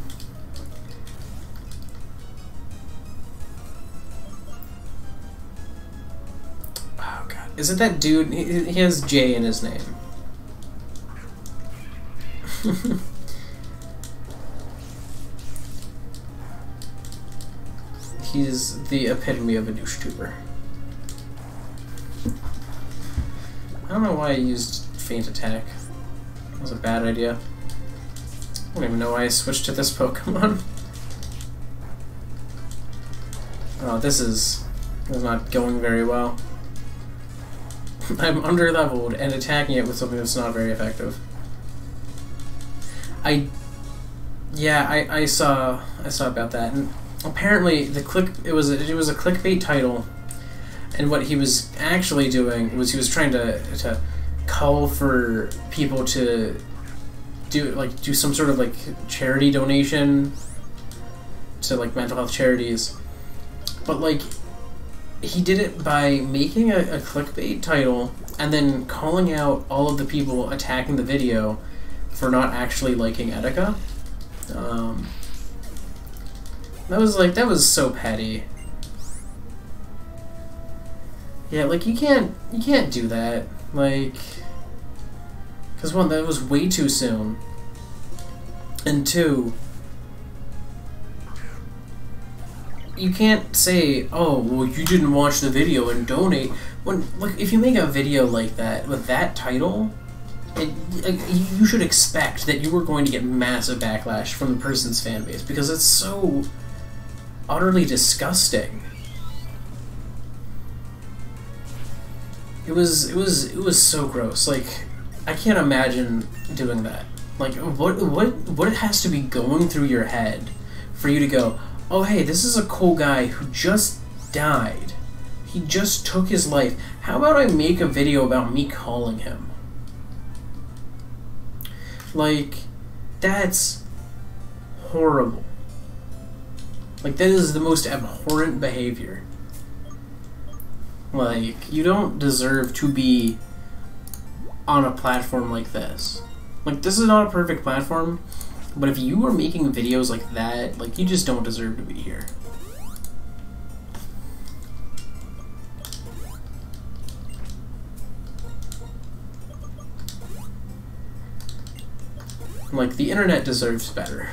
Is it that dude? He has J in his name. He's the epitome of a douche tuber. I don't know why I used Feint Attack. That was a bad idea. I don't even know why I switched to this Pokemon. Oh, this is not going very well. I'm under-leveled and attacking it with something that's not very effective. I saw about that, and apparently it was a clickbait title, and what he was actually doing was he was trying to call for people to do some sort of like charity donation to like mental health charities, but like he did it by making a clickbait title and then calling out all of the people attacking the video for not actually liking Etika. That was so petty. Yeah, like you can't do that. Like, because one, that was way too soon, and two, you can't say, oh, well, you didn't watch the video and donate. When, like, if you make a video like that with that title, you should expect that you are going to get massive backlash from the person's fan base because it's so utterly disgusting. It was so gross. Like, I can't imagine doing that. Like, what has to be going through your head for you to go, oh hey, this is a cool guy who just died. He just took his life. How about I make a video about me calling him? Like, that's horrible. Like, that is the most abhorrent behavior. Like, you don't deserve to be on a platform like this. Like, this is not a perfect platform, but if you are making videos like that, like, you just don't deserve to be here. Like, the internet deserves better.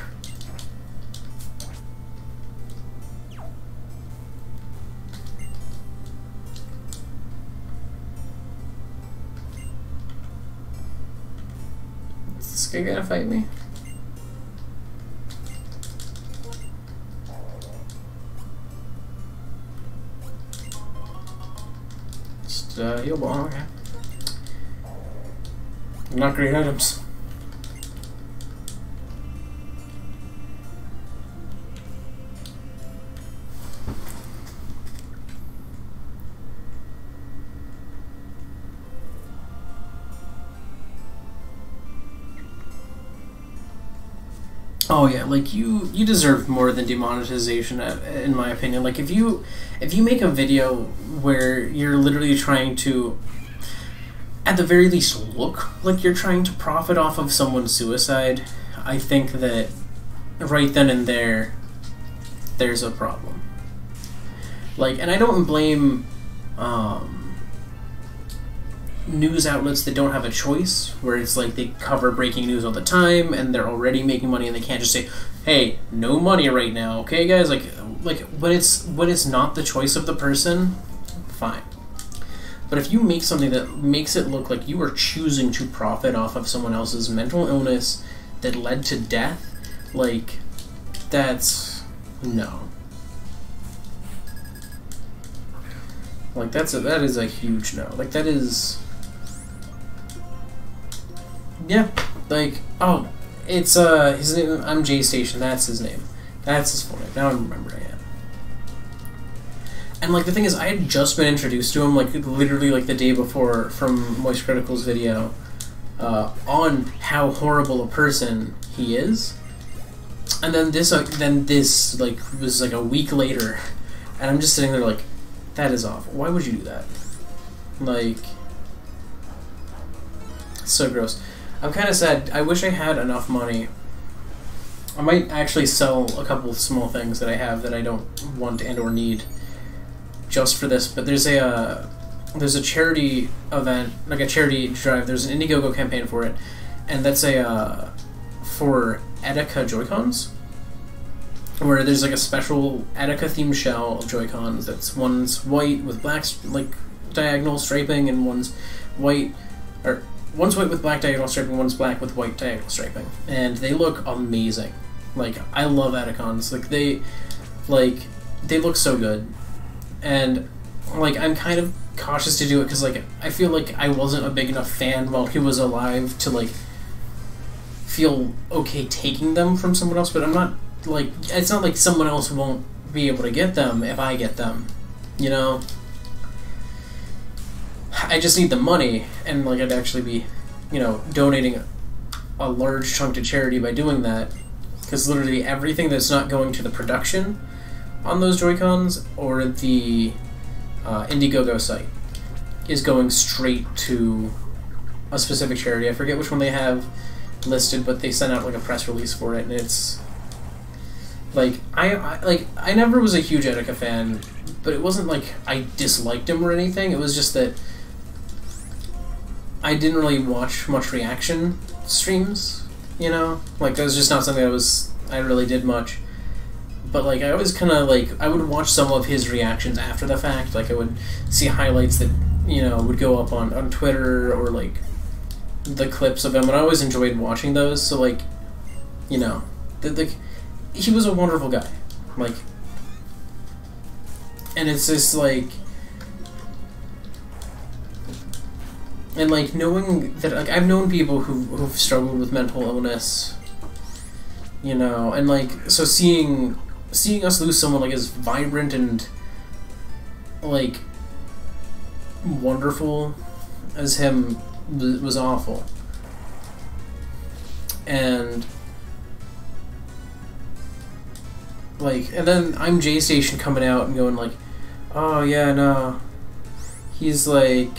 Is this guy gonna fight me? Just, heal ball, okay. Not great items. Oh yeah, like you deserve more than demonetization, in my opinion. Like if you make a video where you're literally trying to, at the very least, look like you're trying to profit off of someone's suicide, I think that right then and there's a problem. Like, and I don't blame news outlets that don't have a choice, where it's like they cover breaking news all the time and they're already making money and they can't just say, hey, no money right now, okay guys? Like when it's not the choice of the person, fine. But if you make something that makes it look like you are choosing to profit off of someone else's mental illness that led to death, like, that's no. Like that is a huge no. Like that is. Yeah, like, oh, it's, his name, I'm J Station, that's his name. That's his full name, now I'm remembering it. And, like, the thing is, I had just been introduced to him, like, literally, like, the day before from Moist Critical's video, on how horrible a person he is. And then this, like, was, like, a week later, and I'm just sitting there like, that is awful. Why would you do that? Like, it's so gross. I'm kind of sad. I wish I had enough money. I might actually sell a couple of small things that I have that I don't want and or need just for this. But there's a charity event, like a charity drive. There's an Indiegogo campaign for it, and that's for Etika Joy-Cons, where there's like a special Etika themed shell of Joy-Cons. That's one's white with black like diagonal striping, and one's white or one's white with black diagonal striping, one's black with white diagonal striping, and they look amazing. Like, I love Atacons. Like, they look so good. And, like, I'm kind of cautious to do it because, like, I feel like I wasn't a big enough fan while he was alive to, like, feel okay taking them from someone else, but I'm not, like, it's not like someone else won't be able to get them if I get them, you know? I just need the money, and, like, I'd actually be, you know, donating a large chunk to charity by doing that, because literally everything that's not going to the production on those Joy-Cons or the Indiegogo site is going straight to a specific charity. I forget which one they have listed, but they sent out like a press release for it, and it's like I never was a huge Etika fan, but it wasn't like I disliked him or anything. It was just that I didn't really watch much reaction streams, you know? Like, that was just not something I really did much. But, like, I always kind of, like, I would watch some of his reactions after the fact. Like, I would see highlights that, you know, would go up on Twitter or, like, the clips of him, and I always enjoyed watching those. So, like, you know, he was a wonderful guy. Like, and it's just, like, and, like, knowing that, like, I've known people who've struggled with mental illness, you know, and, like, so seeing us lose someone, like, as vibrant and, like, wonderful as him was awful. And, like, and then I'm J-Station coming out and going, like, oh, yeah, no, he's, like,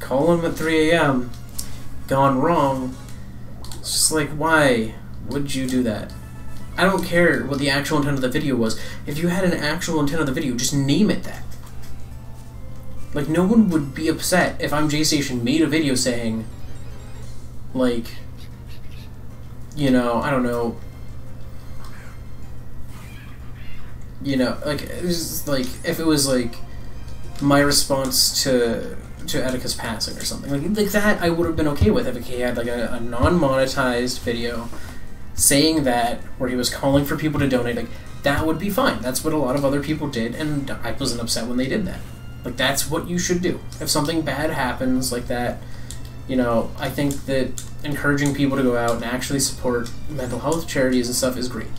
call him at 3 a.m., gone wrong. It's just like, why would you do that? I don't care what the actual intent of the video was. If you had an actual intent of the video, just name it that. Like, no one would be upset if I'm J-Station made a video saying, like, you know, I don't know, you know, like, it was like, if it was, like, my response to Etika's passing or something. Like that I would have been okay with if he had, like, a non-monetized video saying that, where he was calling for people to donate. Like, that would be fine. That's what a lot of other people did, and I wasn't upset when they did that. Like, that's what you should do. If something bad happens like that, you know, I think that encouraging people to go out and actually support mental health charities and stuff is great.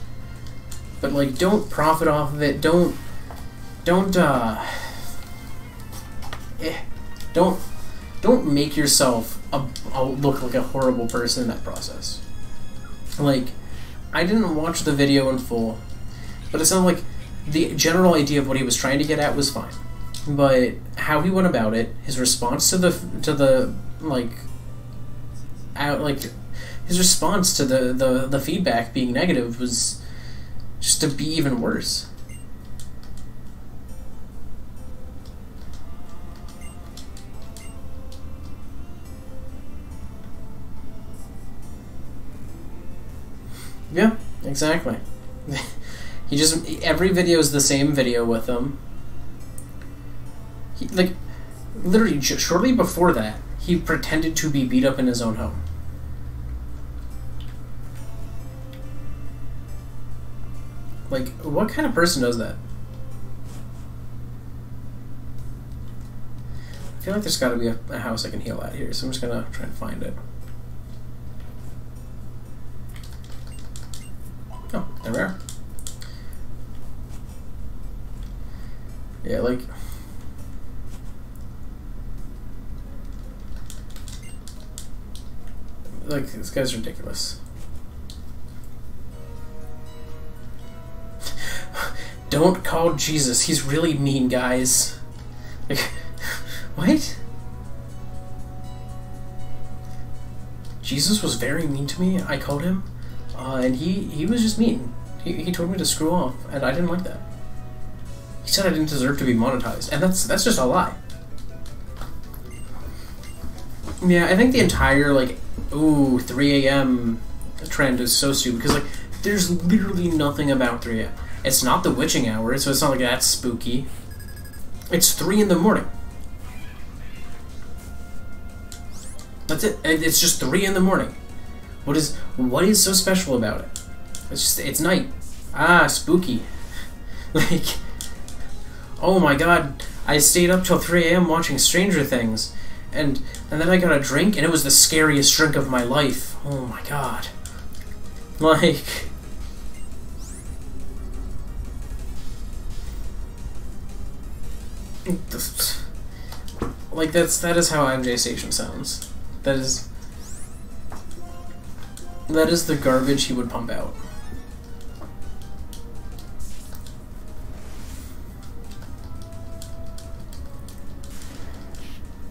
But, like, don't profit off of it. Don't make yourself look like a horrible person in that process. Like, I didn't watch the video in full, but it sounded like the general idea of what he was trying to get at was fine. But how he went about it, his response to the his response to the feedback being negative was just to be even worse. Yeah, exactly. He just, every video is the same video with him. He, like, literally, shortly before that, he pretended to be beat up in his own home. Like, what kind of person does that? I feel like there's got to be a house I can heal at here, so I'm just gonna try and find it. Oh, there we are. Yeah, like... Like, this guy's ridiculous. Don't call Jesus. He's really mean, guys. Like, what? Jesus was very mean to me. I called him. And he was just mean. He told me to screw off, and I didn't like that. He said I didn't deserve to be monetized, and that's just a lie. Yeah, I think the entire, like, ooh, 3 a.m. trend is so stupid, because, like, there's literally nothing about 3 a.m. It's not the witching hour, so it's not like that's spooky. It's 3 in the morning. That's it. It's just 3 in the morning. What is so special about it? It's night. Ah, spooky. Like, oh my god, I stayed up till 3 a.m. watching Stranger Things, and then I got a drink, and it was the scariest drink of my life. Oh my god. Like, that is how MJ Station sounds. That is the garbage he would pump out.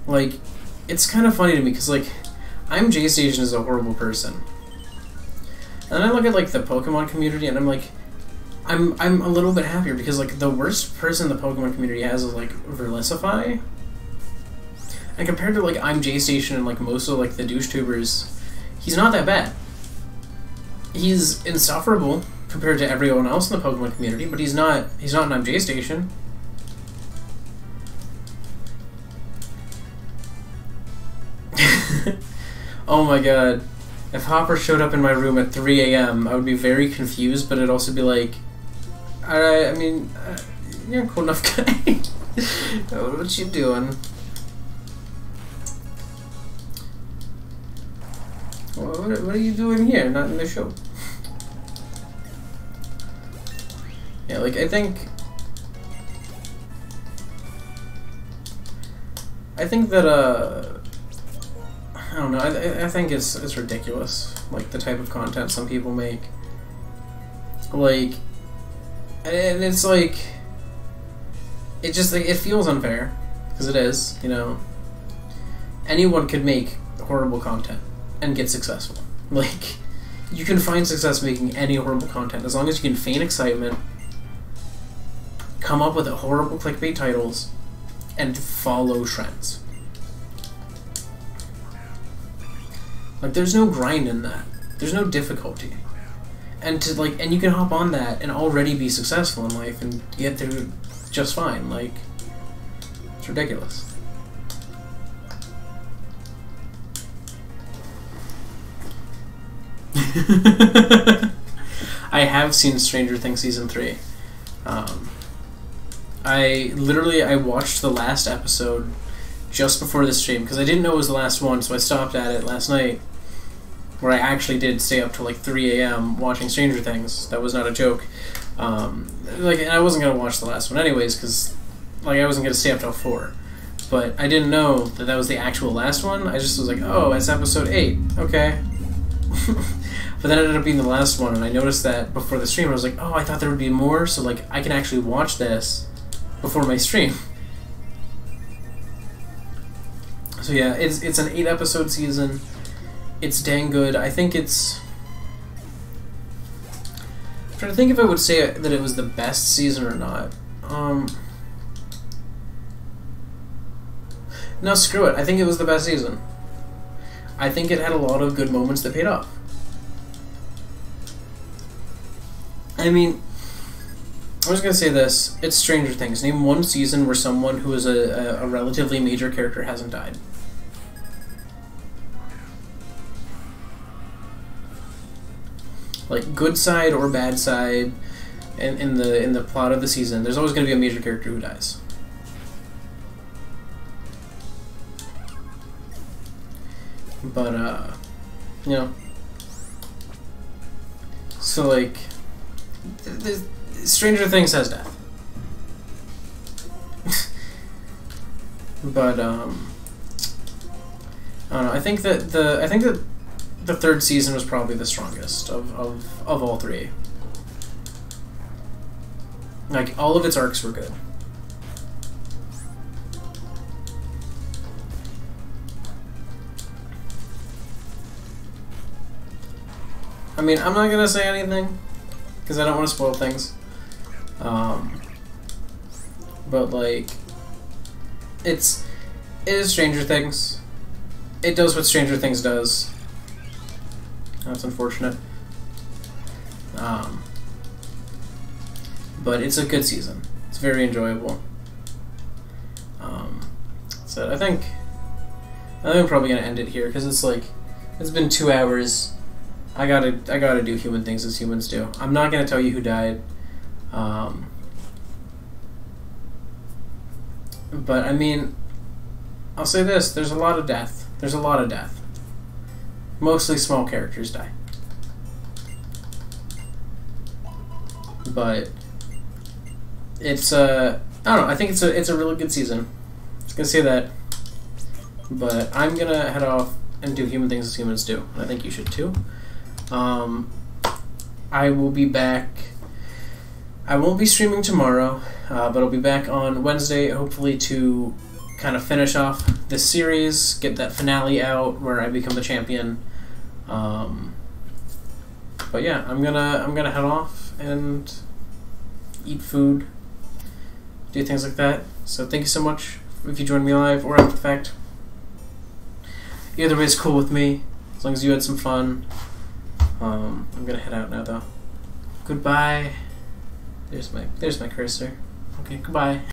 Like, it's kind of funny to me because, like, MJ Station is a horrible person. And I look at, like, the Pokemon community and I'm like, I'm a little bit happier because, like, the worst person the Pokemon community has is, like, Verlisify. And compared to, like, MJ Station and, like, most of, like, the douche tubers, he's not that bad. He's insufferable compared to everyone else in the Pokemon community, but he's not an MJ Station. Oh my god. If Hopper showed up in my room at 3 a.m., I would be very confused, but it'd also be like, I mean, you're a cool enough guy. What you doing? What are you doing here? Not in the show. Yeah, like, I think that, I don't know, I think it's ridiculous, like, the type of content some people make. Like, and it's like, it just, like, it feels unfair, because it is, you know. Anyone could make horrible content and get successful. Like, you can find success making any horrible content, as long as you can feign excitement, come up with horrible clickbait titles, and follow trends. Like, there's no grind in that. There's no difficulty. And you can hop on that and already be successful in life and get through just fine. Like, it's ridiculous. I have seen Stranger Things Season 3. I watched the last episode just before the stream, because I didn't know it was the last one, so I stopped at it last night, where I actually did stay up till like 3 a.m. watching Stranger Things. That was not a joke. Like, and I wasn't going to watch the last one anyways, because, like, I wasn't going to stay up till 4. But I didn't know that that was the actual last one. I just was like, oh, it's episode 8. Okay. But then it ended up being the last one, and I noticed that before the stream. I was like, oh, I thought there would be more, so, like, I can actually watch this before my stream. So yeah, it's an 8-episode season. It's dang good. I think it's... I'm trying to think if I would say that it was the best season or not. No, screw it. I think it was the best season. I think it had a lot of good moments that paid off. I mean, I was gonna say this. It's Stranger Things. Name one season where someone who is a relatively major character hasn't died. Like, good side or bad side, in the plot of the season, there's always going to be a major character who dies. But you know, so, like, Stranger Things has death. But I don't know. I think that the third season was probably the strongest of all 3. Like, all of its arcs were good. I mean, I'm not gonna say anything because I don't want to spoil things. But, like, it is Stranger Things. It does what Stranger Things does. That's unfortunate. But it's a good season. It's very enjoyable. So I think I think I'm probably gonna end it here because it's like it's been 2 hours. I gotta do human things as humans do. I'm not gonna tell you who died. But I mean, I'll say this: there's a lot of death. There's a lot of death. Mostly small characters die. But it's I don't know. I think it's a really good season. I was gonna say that, but I'm gonna head off and do human things as humans do, and I think you should too. I will be back. I won't be streaming tomorrow, but I'll be back on Wednesday, hopefully to kind of finish off this series, get that finale out where I become the champion. But yeah, I'm gonna head off and eat food, do things like that. So thank you so much if you joined me live or after the fact. Either way is cool with me, as long as you had some fun. I'm gonna head out now though. Goodbye. There's my cursor. Okay, goodbye.